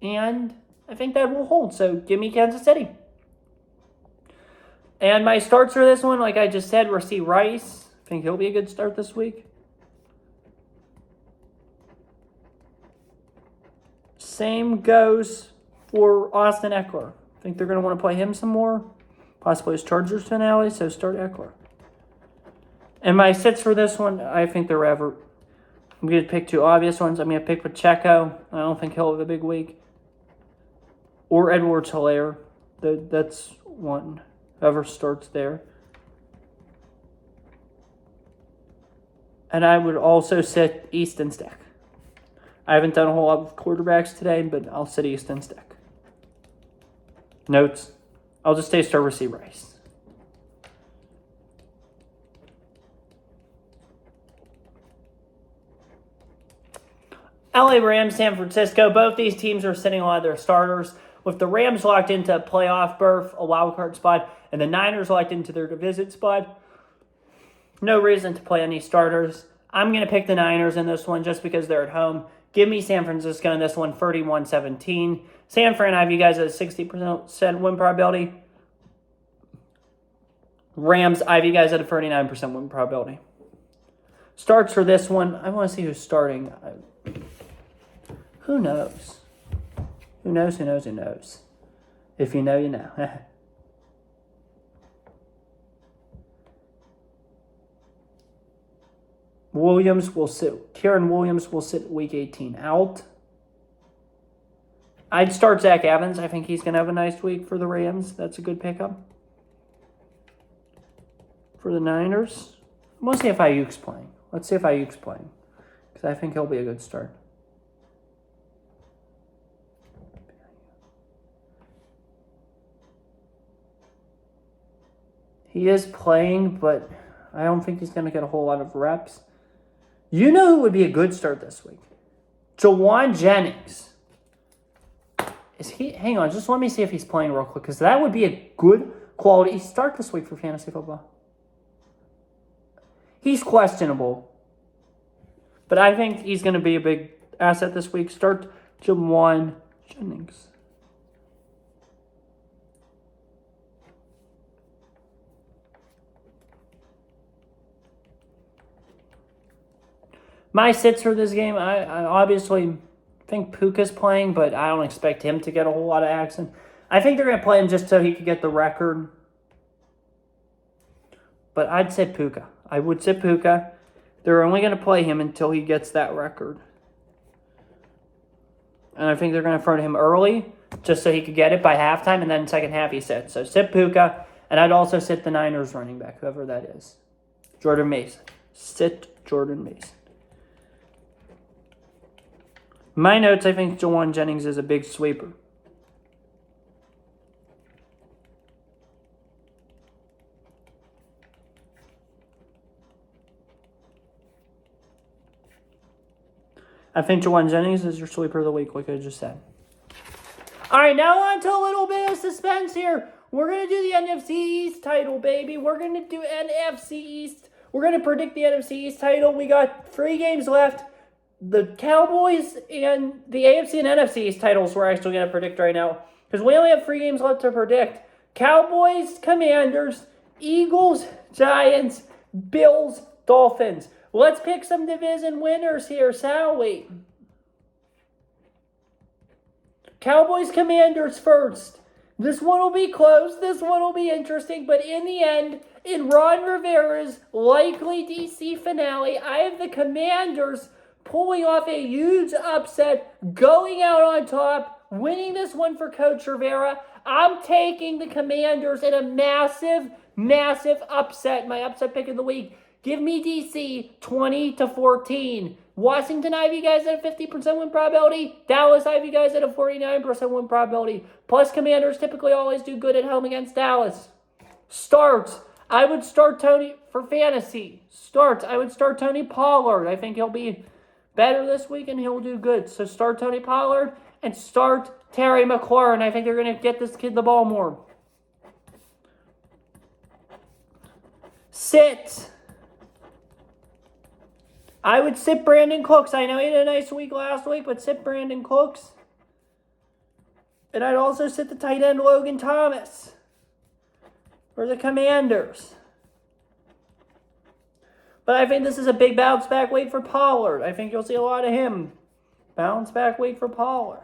and I think that will hold. So give me Kansas City. And my starts for this one, like I just said, Rashee Rice. I think he'll be a good start this week. Same goes for Austin Eckler. I think they're going to want to play him some more. Possibly his Chargers finale, so start Eckler. And my sits for this one, I think they're I'm going to pick two obvious ones. I'm going to pick Pacheco. I don't think he'll have a big week. Or Edwards-Helaire. That's one. Whoever starts there. And I would also sit Easton Stick. I haven't done a whole lot with quarterbacks today, but I'll sit Easton Stick. Notes. I'll just stay start Rashee Rice. LA Rams, San Francisco. Both these teams are sitting a lot of their starters. With the Rams locked into a playoff berth, a wild card spot, and the Niners locked into their division spot, no reason to play any starters. I'm going to pick the Niners in this one just because they're at home. Give me San Francisco in this one, 31-17. San Fran, I have you guys at a 60% win probability. Rams, I have you guys at a 39% win probability. Starts for this one, I want to see who's starting. Who knows? Who knows? If you know, you know. Kieran Williams will sit week 18 out. I'd start Zach Evans. I think he's going to have a nice week for the Rams. That's a good pickup. For the Niners, we'll see if Ayuk's playing. Let's see if Ayuk's playing. Because I think he'll be a good start. He is playing, but I don't think he's going to get a whole lot of reps. You know who would be a good start this week? Jauan Jennings. Is he? Hang on, just let me see if he's playing real quick, because that would be a good quality start this week for fantasy football. He's questionable, but I think he's going to be a big asset this week. Start Jauan Jennings. My sits for this game, I obviously think Puka's playing, but I don't expect him to get a whole lot of action. I think they're going to play him just so he could get the record. But I'd sit Puka. I would sit Puka. They're only going to play him until he gets that record. And I think they're going to throw him early just so he could get it by halftime, and then second half he sits. So sit Puka, and I'd also sit the Niners running back, whoever that is. Jordan Mason. Sit Jordan Mason. My notes, I think Jauan Jennings is a big sweeper. I think Jauan Jennings is your sweeper of the week, like I just said. All right, now on to a little bit of suspense here. We're going to do the NFC East title, baby. We're going to do NFC East. We're going to predict the NFC East title. We got 3 games left. The Cowboys and the AFC and NFC East titles we're actually going to predict right now, because we only have 3 games left to predict. Cowboys, Commanders, Eagles, Giants, Bills, Dolphins. Let's pick some division winners here, shall we? Cowboys, Commanders first. This one will be close. This one will be interesting. But in the end, in Ron Rivera's likely DC finale, I have the Commanders pulling off a huge upset, going out on top, winning this one for Coach Rivera. I'm taking the Commanders in a massive, massive upset. My upset pick of the week. Give me DC 20-14. Washington, I have you guys at a 50% win probability. Dallas, I have you guys at a 49% win probability. Plus, Commanders typically always do good at home against Dallas. Starts. I would start Tony for fantasy. Starts. I would start Tony Pollard. I think he'll be better this week and he'll do good. So start Tony Pollard and start Terry McLaurin. I think they're going to get this kid the ball more. Sit. I would sit Brandon Cooks. I know he had a nice week last week, but sit Brandon Cooks. And I'd also sit the tight end Logan Thomas for the Commanders. But I think this is a big bounce back week for Pollard. I think you'll see a lot of him. Bounce back week for Pollard.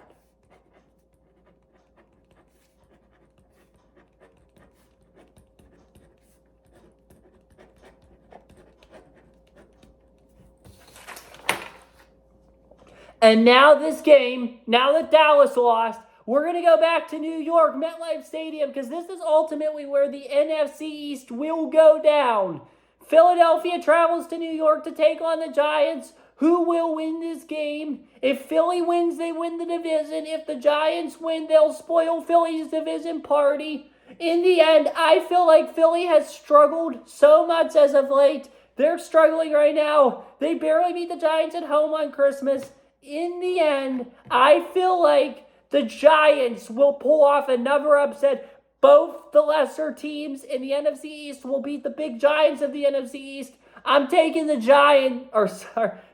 And now this game, now that Dallas lost, we're going to go back to New York, MetLife Stadium, because this is ultimately where the NFC East will go down. Philadelphia travels to New York to take on the Giants. Who will win this game? If Philly wins, they win the division. If the Giants win, they'll spoil Philly's division party. In the end, I feel like Philly has struggled so much as of late. They're struggling right now. They barely beat the Giants at home on Christmas. In the end, I feel like the Giants will pull off another upset. Both the lesser teams in the NFC East will beat the big Giants of the NFC East. I'm taking the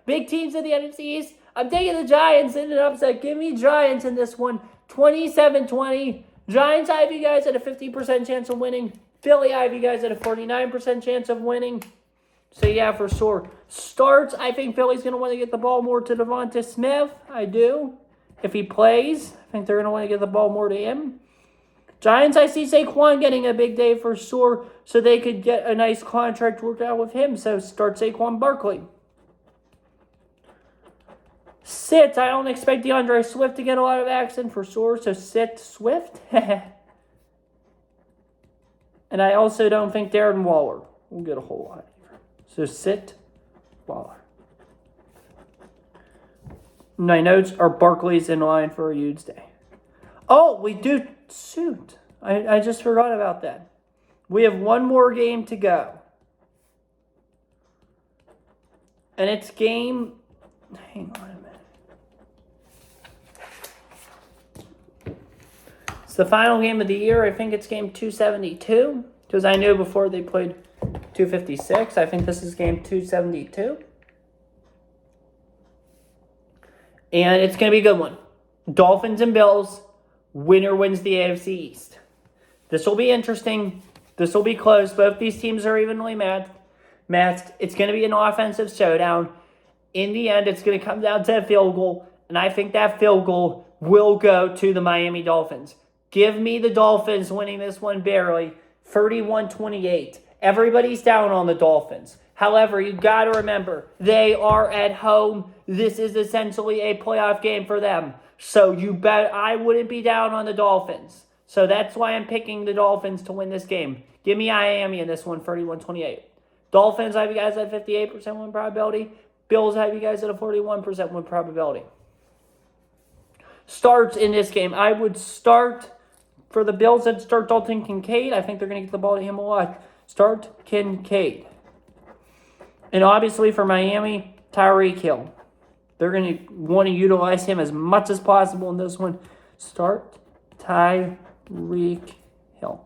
big teams in the NFC East. I'm taking the Giants in an upset. Give me Giants in this one. 27-20. Giants, I have you guys at a 50% chance of winning. Philly, I have you guys at a 49% chance of winning. So, yeah, for sure. Starts, I think Philly's going to want to get the ball more to Devonta Smith. I do. If he plays, I think they're going to want to get the ball more to him. Giants, I see Saquon getting a big day for sure, so they could get a nice contract worked out with him. So, start Saquon Barkley. Sit, I don't expect DeAndre Swift to get a lot of action for sure, so sit Swift. And I also don't think Darren Waller will get a whole lot. So sit Waller. My notes are Barkley's in line for a huge day. Oh, we do shoot. I just forgot about that. We have one more game to go. And it's game... Hang on a minute. It's the final game of the year. I think it's game 272. Because I knew before they played 256. I think this is game 272. And it's going to be a good one. Dolphins and Bills. Winner wins the AFC East. This will be interesting. This will be close. Both these teams are evenly matched. It's going to be an offensive showdown. In the end, it's going to come down to a field goal. And I think that field goal will go to the Miami Dolphins. Give me the Dolphins winning this one barely. 31-28. Everybody's down on the Dolphins. However, you got to remember, they are at home. This is essentially a playoff game for them. So you bet I wouldn't be down on the Dolphins. So that's why I'm picking the Dolphins to win this game. Give me Miami in this one, 31-28. Dolphins, I have you guys at 58% win probability. Bills, I have you guys at a 41% win probability. Starts in this game. I would start, for the Bills, I'd start Dalton Kincaid. I think they're going to get the ball to him a lot. Start Kincaid. And obviously for Miami, Tyreek Hill. They're going to want to utilize him as much as possible in this one. Start Tyreek Hill.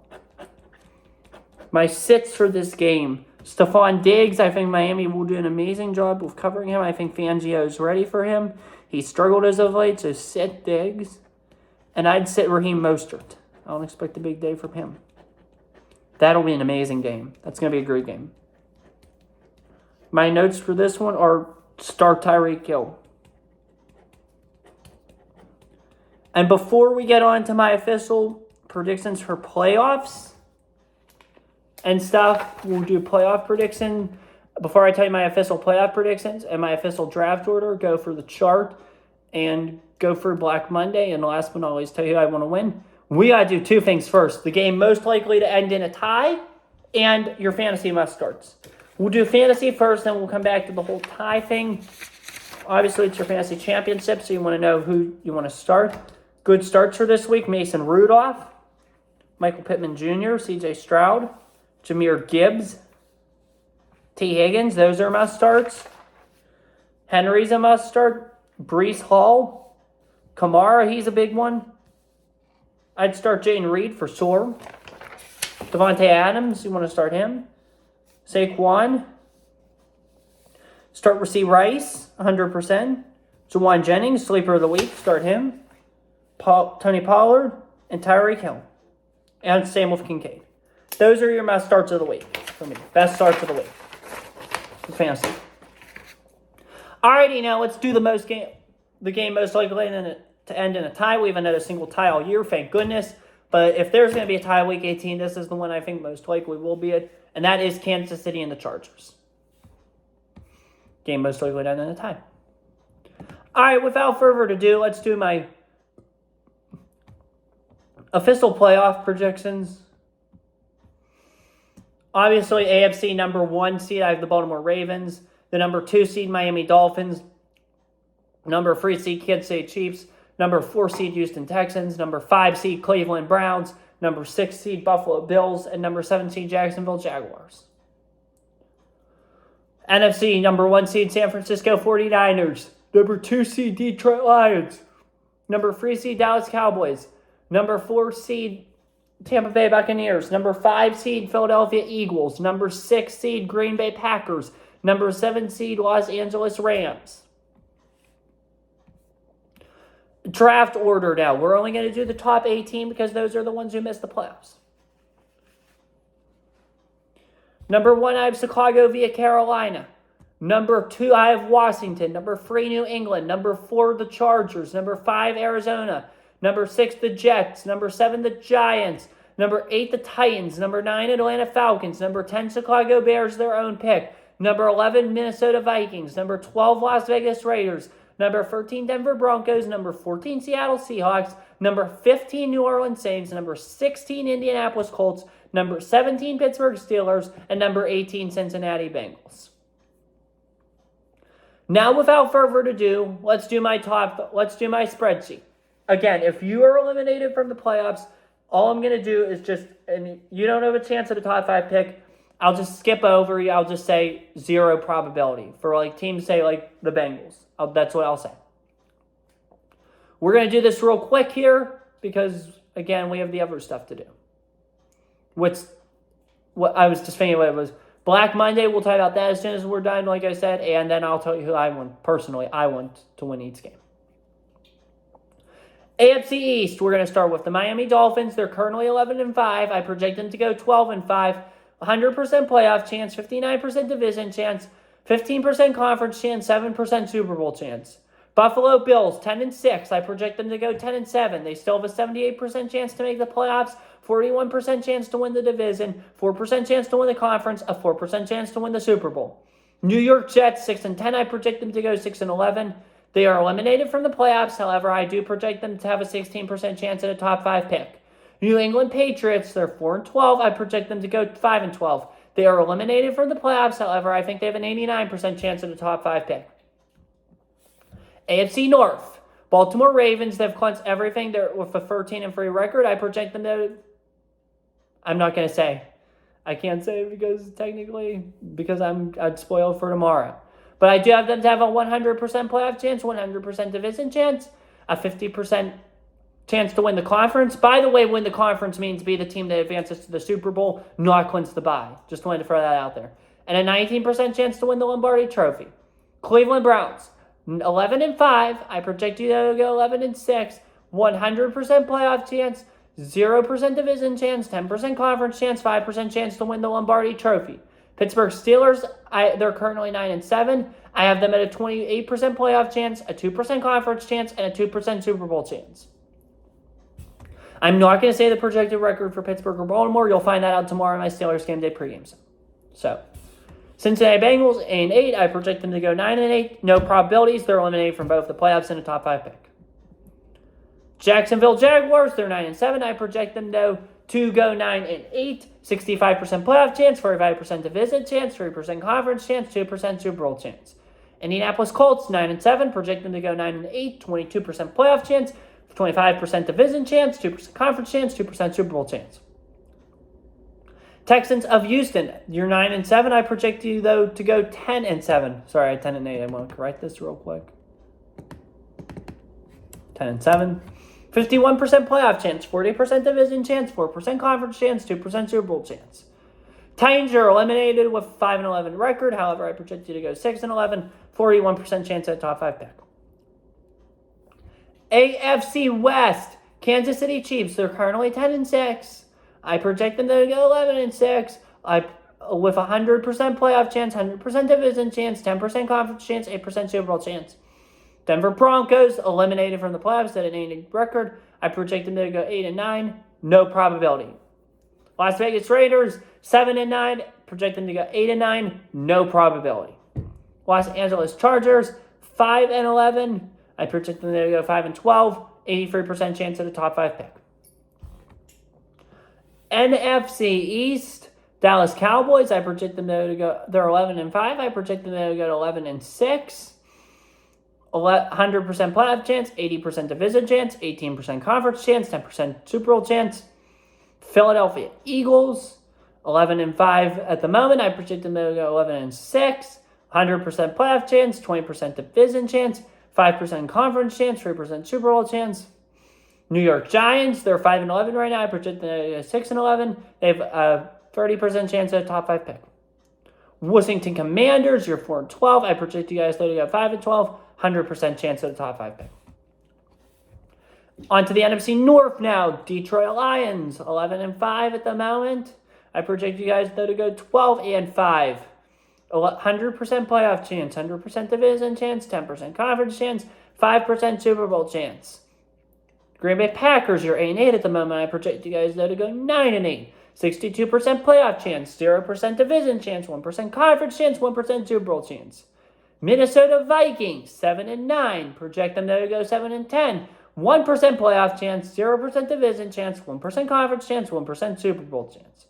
My sits for this game. Stephon Diggs, I think Miami will do an amazing job of covering him. I think Fangio is ready for him. He struggled as of late, so sit Diggs. And I'd sit Raheem Mostert. I don't expect a big day from him. That'll be an amazing game. That's going to be a great game. My notes for this one are start Tyreek Hill. And before we get on to my official predictions for playoffs and stuff, we'll do playoff prediction. Before I tell you my official playoff predictions and my official draft order, go for the chart and go for Black Monday. And last but not least, tell you who I want to win. We got to do two things first. The game most likely to end in a tie and your fantasy must starts. We'll do fantasy first, then we'll come back to the whole tie thing. Obviously, it's your fantasy championship, so you want to know who you want to start. Good starts for this week: Mason Rudolph, Michael Pittman Jr., C.J. Stroud, Jahmyr Gibbs, T. Higgins. Those are must starts. Henry's a must start. Breece Hall, Kamara, he's a big one. I'd start Jayden Reed for sure. Devontae Adams, you want to start him. Saquon. Start Rasheed Rice, 100%. Juwan Jennings, sleeper of the week, start him. Tony Pollard and Tyreek Hill. And same with Kincaid. Those are your best starts of the week for me. Best starts of the week for fantasy. Alrighty, now let's do the game most likely to end in a tie. We haven't had a single tie all year, thank goodness. But if there's going to be a tie week 18, this is the one I think most likely will be it. And that is Kansas City and the Chargers. Game most likely to end in a tie. Alright, without further ado, let's do my official playoff projections. Obviously, AFC number 1 seed, I have the Baltimore Ravens. The number 2 seed, Miami Dolphins. Number 3 seed, Kansas City Chiefs. Number 4 seed, Houston Texans. Number 5 seed, Cleveland Browns. Number 6 seed, Buffalo Bills. And number 7 seed, Jacksonville Jaguars. NFC, number 1 seed, San Francisco 49ers. Number 2 seed, Detroit Lions. Number 3 seed, Dallas Cowboys. Number 4 seed, Tampa Bay Buccaneers. Number 5 seed, Philadelphia Eagles. Number 6 seed, Green Bay Packers. Number 7 seed, Los Angeles Rams. Draft order now. We're only going to do the top 18 because those are the ones who missed the playoffs. Number 1, I have Chicago via Carolina. Number 2, I have Washington. Number 3, New England. Number 4, the Chargers. Number 5, Arizona. Number 6, the Jets. Number 7, the Giants. Number 8, the Titans. Number 9, Atlanta Falcons. Number 10, Chicago Bears, their own pick. Number 11, Minnesota Vikings. Number 12, Las Vegas Raiders. Number 13, Denver Broncos. Number 14, Seattle Seahawks. Number 15, New Orleans Saints. Number 16, Indianapolis Colts. Number 17, Pittsburgh Steelers. And number 18, Cincinnati Bengals. Now, without further ado, let's do my spreadsheet. Again, if you are eliminated from the playoffs, all I'm going to do is and you don't have a chance at a top 5 pick. I'll just skip over. I'll just say 0 probability for like teams say like the Bengals. That's what I'll say. We're going to do this real quick here because, again, we have the other stuff to do. What I was just thinking what it was. Black Monday, we'll talk about that as soon as we're done, like I said, and then I'll tell you who I want. Personally, I want to win each game. AFC East, we're going to start with the Miami Dolphins. They're currently 11-5. I project them to go 12-5. 100% playoff chance, 59% division chance, 15% conference chance, 7% Super Bowl chance. Buffalo Bills, 10-6. I project them to go 10-7. They still have a 78% chance to make the playoffs, 41% chance to win the division, 4% chance to win the conference, a 4% chance to win the Super Bowl. New York Jets, 6-10. I project them to go 6-11. They are eliminated from the playoffs. However, I do project them to have a 16% chance at a top 5 pick. New England Patriots, they're 4-12. I project them to go 5-12. They are eliminated from the playoffs. However, I think they have an 89% chance at a top 5 pick. AFC North, Baltimore Ravens, they've clinched everything. They're with a 13-3 record. I project them to, I'm not going to say. I can't say because I'd spoil for tomorrow. But I do have them to have a 100% playoff chance, 100% division chance, a 50% chance to win the conference. By the way, win the conference means be the team that advances to the Super Bowl, not clinch the bye. Just wanted to throw that out there. And a 19% chance to win the Lombardi Trophy. Cleveland Browns, 11-5. I project you to go 11-6. 100% playoff chance, 0% division chance, 10% conference chance, 5% chance to win the Lombardi Trophy. Pittsburgh Steelers, they're currently 9-7. I have them at a 28% playoff chance, a 2% conference chance, and a 2% Super Bowl chance. I'm not going to say the projected record for Pittsburgh or Baltimore. You'll find that out tomorrow in my Steelers Game Day pregame. So, Cincinnati Bengals, 8-8. I project them to go 9-8. No probabilities. They're eliminated from both the playoffs and a top 5 pick. Jacksonville Jaguars, they're 9-7. I project them to go 9-8. 65% playoff chance, 45% division chance, 3% conference chance, 2% Super Bowl chance. Indianapolis Colts, 9-7. Project them to go 9-8. 22% playoff chance, 25% division chance, 2% conference chance, 2% Super Bowl chance. Texans of Houston, you're 9-7. I project you, though, to go 10-7. Sorry, I had 10-8. I want to correct this real quick. 10-7. 51% playoff chance, 40% division chance, 4% conference chance, 2% Super Bowl chance. Titans are eliminated with 5-11 record. However, I project you to go 6-11, 41% chance at top 5 pick. AFC West, Kansas City Chiefs, they're currently 10-6. I project them to go 11-6. With 100% playoff chance, 100% division chance, 10% conference chance, 8% Super Bowl chance. Denver Broncos, eliminated from the playoffs at an 8 record. I project them to go 8-9. No probability. Las Vegas Raiders, 7-9. Project them to go 8-9. No probability. Los Angeles Chargers, 5-11. I project them to go 5-12. 83% chance at a top 5 pick. NFC East, Dallas Cowboys. I project them to go. They're 11-5. I project them to go to 11-6. 100% playoff chance, 80% division chance, 18% conference chance, 10% Super Bowl chance. Philadelphia Eagles, 11-5 at the moment. I project them to go 11-6. 100% playoff chance, 20% division chance, 5% conference chance, 3% Super Bowl chance. New York Giants, they're 5-11 right now. I project them to go 6-11. They have a 30% chance at a top 5 pick. Washington Commanders, you're 4-12. I project you guys to go 5-12. 100% chance at a top 5 pick. On to the NFC North now. Detroit Lions, 11-5 at the moment. I project you guys though to go 12-5. 100% playoff chance, 100% division chance, 10% conference chance, 5% Super Bowl chance. Green Bay Packers, you're 8-8 at the moment. I project you guys though to go 9-8. 62% playoff chance, 0% division chance, 1% conference chance, 1% Super Bowl chance. Minnesota Vikings, 7-9. Project them to go 7-10. 1% playoff chance, 0% division chance, 1% conference chance, 1% Super Bowl chance.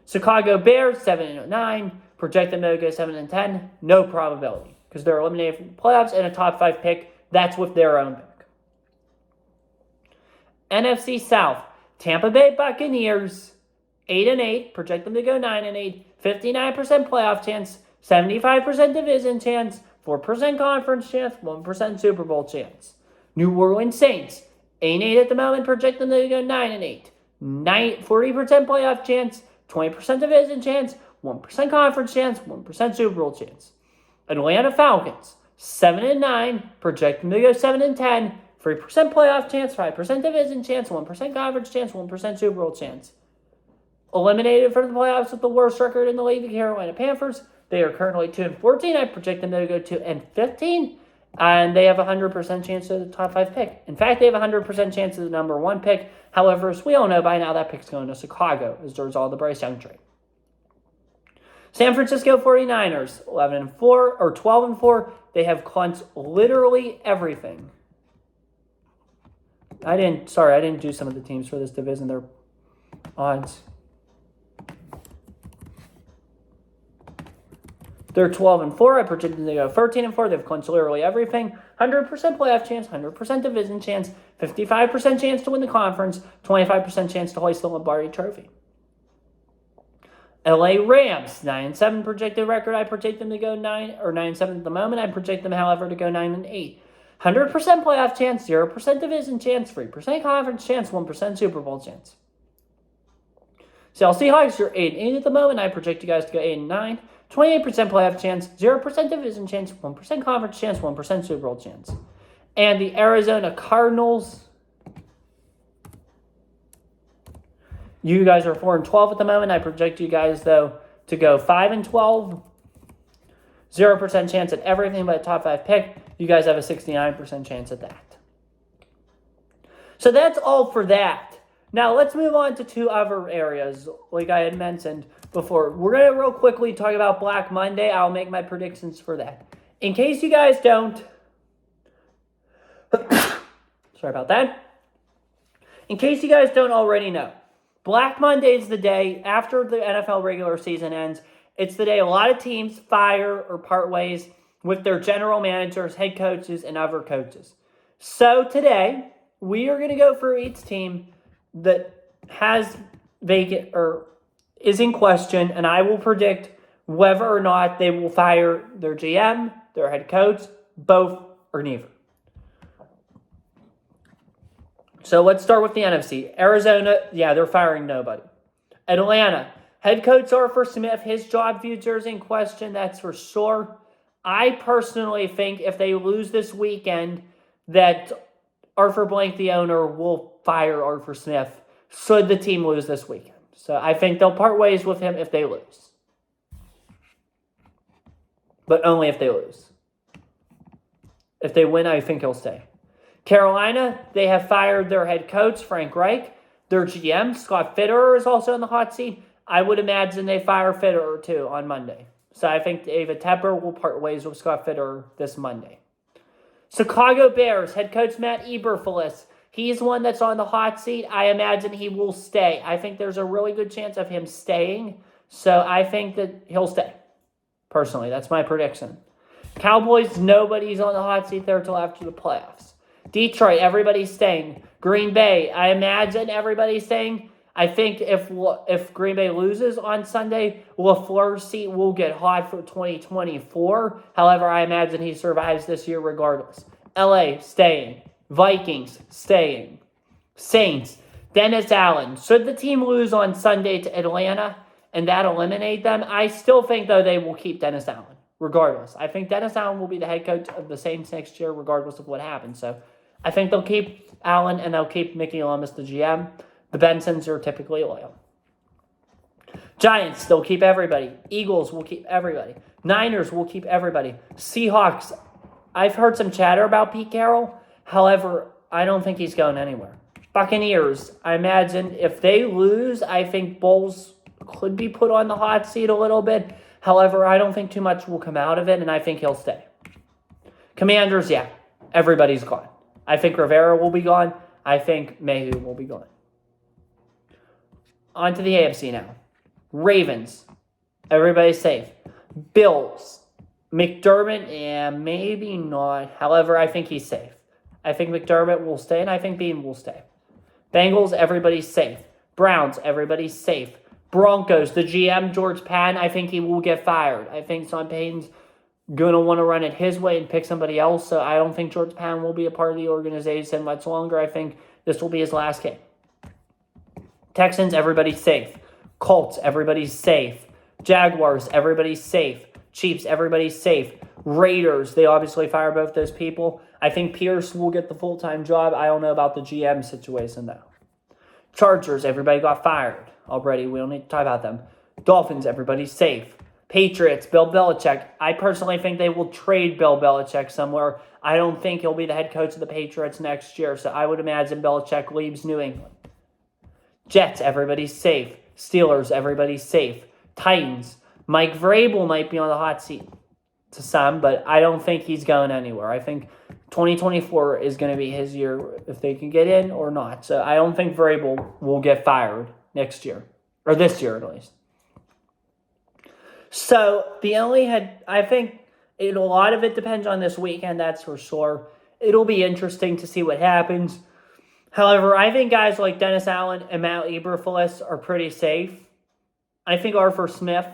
Chicago Bears, 7-9. Project them to go 7-10. No probability because they're eliminated from the playoffs and a top 5 pick. That's with their own pick. NFC South, Tampa Bay Buccaneers, 8-8, project them to go 9-8, 59% playoff chance, 75% division chance, 4% conference chance, 1% Super Bowl chance. New Orleans Saints, 8-8 at the moment, project them to go 9-8, 40% playoff chance, 20% division chance, 1% conference chance, 1% Super Bowl chance. Atlanta Falcons, 7-9, project them to go 7-10, 3% playoff chance, 5% division chance, 1% conference chance, 1% Super Bowl chance. Eliminated from the playoffs with the worst record in the league, the Carolina Panthers. They are currently 2-14. I project them to go 2-15. And they have a 100% chance of the top 5 pick. In fact, they have a 100% chance of the number 1 pick. However, as we all know by now, that pick's going to Chicago as there's all the Bryce Young trade. San Francisco 49ers, 11-4 or 12-4. They have clinched literally everything. I didn't do some of the teams for this division. Their odds. They're 12-4. I project them to go 13-4. They've clinched literally everything. 100% playoff chance, 100% division chance, 55% chance to win the conference, 25% chance to hoist the Lombardi Trophy. LA Rams, 9-7 projected record. I project them to go 9-7 at the moment. I project them, however, to go 9-8. 100% playoff chance, 0% division chance, 3% conference chance, 1% Super Bowl chance. Seattle Seahawks, you're 8-8 at the moment. I project you guys to go 8-9. 28% playoff chance, 0% division chance, 1% conference chance, 1% Super Bowl chance. And the Arizona Cardinals, you guys are 4-12 at the moment. I project you guys, though, to go 5-12. 0% chance at everything but a top 5 pick. You guys have a 69% chance at that. So that's all for that. Now let's move on to 2 other areas, like I had mentioned before. We're going to real quickly talk about Black Monday. I'll make my predictions for that. In case you guys don't... Sorry about that. In case you guys don't already know, Black Monday is the day after the NFL regular season ends. It's the day a lot of teams fire or part ways with their general managers, head coaches, and other coaches. So today, we are going to go for each team that has vacant or is in question, and I will predict whether or not they will fire their GM, their head coach, both, or neither. So let's start with the NFC. Arizona, they're firing nobody. Atlanta, head coach Arthur Smith, his job future is in question, that's for sure. I personally think if they lose this weekend, that Arthur Blank, the owner, will fire Arthur Smith should the team lose this weekend. So I think they'll part ways with him if they lose. But only if they lose. If they win, I think he'll stay. Carolina, they have fired their head coach, Frank Reich. Their GM, Scott Fitterer, is also in the hot seat. I would imagine they fire Fitterer, too, on Monday. So I think David Tepper will part ways with Scott Fitterer this Monday. Chicago Bears, head coach Matt Eberflus. He's one that's on the hot seat. I imagine he will stay. I think there's a really good chance of him staying. So I think that he'll stay. Personally, that's my prediction. Cowboys, nobody's on the hot seat there until after the playoffs. Detroit, everybody's staying. Green Bay, I imagine everybody's staying. I think if Green Bay loses on Sunday, LaFleur's seat will get hot for 2024. However, I imagine he survives this year regardless. LA, staying. Vikings, staying. Saints, Dennis Allen. Should the team lose on Sunday to Atlanta and that eliminate them, I still think, though, they will keep Dennis Allen, regardless. I think Dennis Allen will be the head coach of the Saints next year, regardless of what happens. So I think they'll keep Allen and they'll keep Mickey Loomis, the GM. The Bensons are typically loyal. Giants, they'll keep everybody. Eagles will keep everybody. Niners will keep everybody. Seahawks, I've heard some chatter about Pete Carroll. However, I don't think he's going anywhere. Buccaneers, I imagine if they lose, I think Bowles could be put on the hot seat a little bit. However, I don't think too much will come out of it, and I think he'll stay. Commanders, everybody's gone. I think Rivera will be gone. I think Mayhew will be gone. On to the AFC now. Ravens, everybody's safe. Bills, McDermott, maybe not. However, I think he's safe. I think McDermott will stay, and I think Bean will stay. Bengals, everybody's safe. Browns, everybody's safe. Broncos, the GM, George Paton, I think he will get fired. I think Sean Payton's going to want to run it his way and pick somebody else, so I don't think George Paton will be a part of the organization much longer. I think this will be his last game. Texans, everybody's safe. Colts, everybody's safe. Jaguars, everybody's safe. Chiefs, everybody's safe. Raiders, they obviously fire both those people. I think Pierce will get the full-time job. I don't know about the GM situation, though. Chargers, everybody got fired already. We don't need to talk about them. Dolphins, everybody's safe. Patriots, Bill Belichick. I personally think they will trade Bill Belichick somewhere. I don't think he'll be the head coach of the Patriots next year, so I would imagine Belichick leaves New England. Jets, everybody's safe. Steelers, everybody's safe. Titans, Mike Vrabel might be on the hot seat to some, but I don't think he's going anywhere. I think 2024 is going to be his year if they can get in or not. So I don't think Vrabel will get fired next year, or this year at least. So I think a lot of it depends on this weekend, that's for sure. It'll be interesting to see what happens. However, I think guys like Dennis Allen and Matt Eberflus are pretty safe. I think Arthur Smith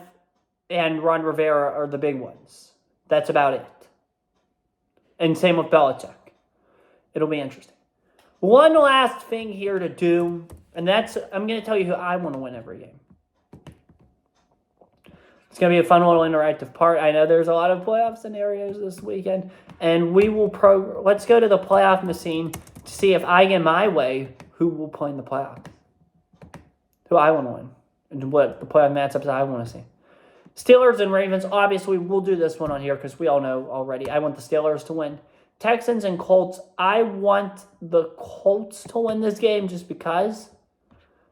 and Ron Rivera are the big ones. That's about it. And same with Belichick. It'll be interesting. One last thing here to do, and that's, I'm going to tell you who I want to win every game. It's going to be a fun little interactive part. I know there's a lot of playoff scenarios this weekend, and let's go to the playoff machine to see if I get my way, who will play in the playoffs. Who I want to win, and what the playoff matchups I want to see. Steelers and Ravens, obviously we'll do this one on here because we all know already. I want the Steelers to win. Texans and Colts, I want the Colts to win this game just because.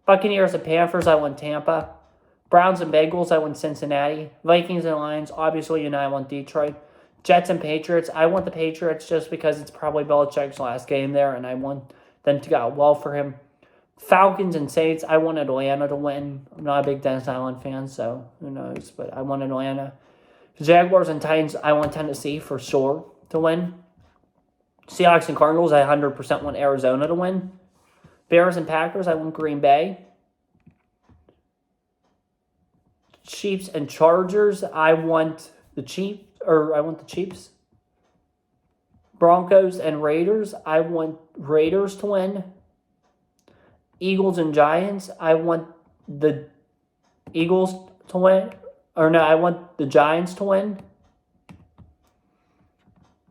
Buccaneers and Panthers, I want Tampa. Browns and Bengals, I want Cincinnati. Vikings and Lions, obviously I want Detroit. Jets and Patriots, I want the Patriots just because it's probably Belichick's last game there and I want them to go well for him. Falcons and Saints, I want Atlanta to win. I'm not a big Dennis Allen fan, so who knows, but I want Atlanta. Jaguars and Titans, I want Tennessee for sure to win. Seahawks and Cardinals, I 100% want Arizona to win. Bears and Packers, I want Green Bay. Chiefs and Chargers, I want the Chiefs. Broncos and Raiders, I want Raiders to win. Eagles and Giants, I want the Eagles to win. I want the Giants to win.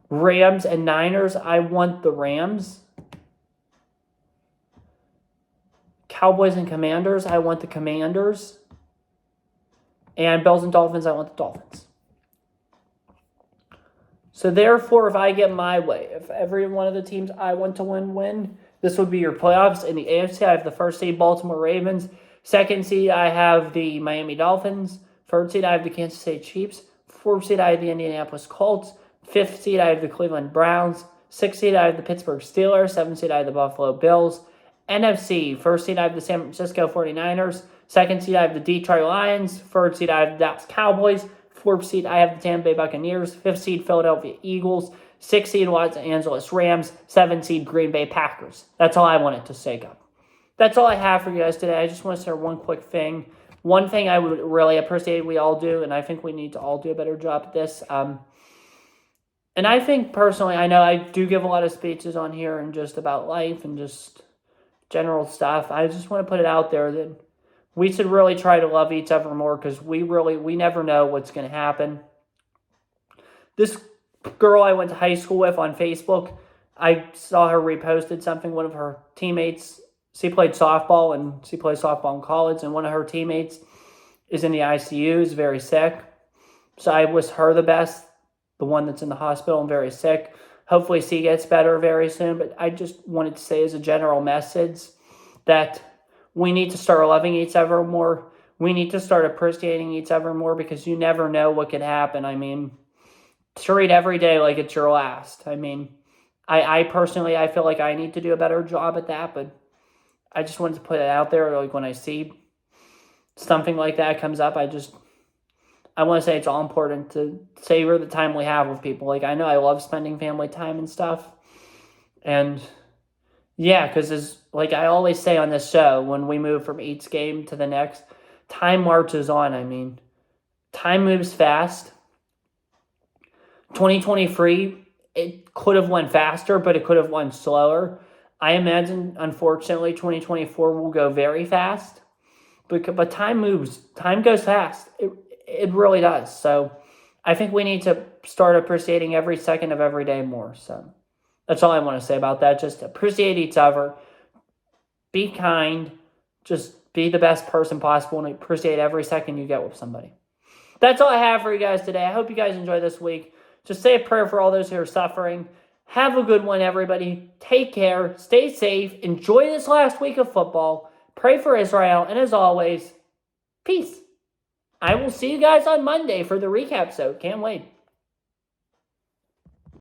Rams and Niners, I want the Rams. Cowboys and Commanders, I want the Commanders. And Bills and Dolphins, I want the Dolphins. So therefore, if I get my way, if every one of the teams I want to win, this would be your playoffs. In the AFC, I have the first seed Baltimore Ravens. Second seed, I have the Miami Dolphins. Third seed, I have the Kansas City Chiefs. Fourth seed, I have the Indianapolis Colts. Fifth seed, I have the Cleveland Browns. Sixth seed, I have the Pittsburgh Steelers. Seventh seed, I have the Buffalo Bills. NFC, first seed, I have the San Francisco 49ers. Second seed, I have the Detroit Lions. Third seed, I have the Dallas Cowboys. Fourth seed, I have the Tampa Bay Buccaneers. Fifth seed, Philadelphia Eagles. Sixth seed, Los Angeles Rams. Seventh seed, Green Bay Packers. That's all I wanted to say, up. That's all I have for you guys today. I just want to share one quick thing. One thing I would really appreciate we all do, and I think we need to all do a better job at this. And I think personally, I know I do give a lot of speeches on here and just about life and just general stuff. I just want to put it out there that we should really try to love each other more because we never know what's going to happen. This girl I went to high school with on Facebook, I saw her reposted something. One of her teammates, she played softball and she plays softball in college, and one of her teammates is in the ICU, is very sick. So I wish her the best, the one that's in the hospital and very sick. Hopefully she gets better very soon, but I just wanted to say as a general message that we need to start loving each other more. We need to start appreciating each other more because you never know what could happen. I mean, treat every day like it's your last. I mean, I personally, I feel like I need to do a better job at that, but I just wanted to put it out there. Like when I see something like that comes up, I want to say it's all important to savor the time we have with people. Like, I know I love spending family time and stuff. And, yeah, because like I always say on this show, when we move from each game to the next, time marches on. Time moves fast. 2023, it could have went faster, but it could have went slower. I imagine, unfortunately, 2024 will go very fast. But time moves. Time goes fast. It really does. So I think we need to start appreciating every second of every day more. So that's all I want to say about that. Just appreciate each other. Be kind. Just be the best person possible and appreciate every second you get with somebody. That's all I have for you guys today. I hope you guys enjoy this week. Just say a prayer for all those who are suffering. Have a good one, everybody. Take care. Stay safe. Enjoy this last week of football. Pray for Israel. And as always, peace. I will see you guys on Monday for the recap, so can't wait.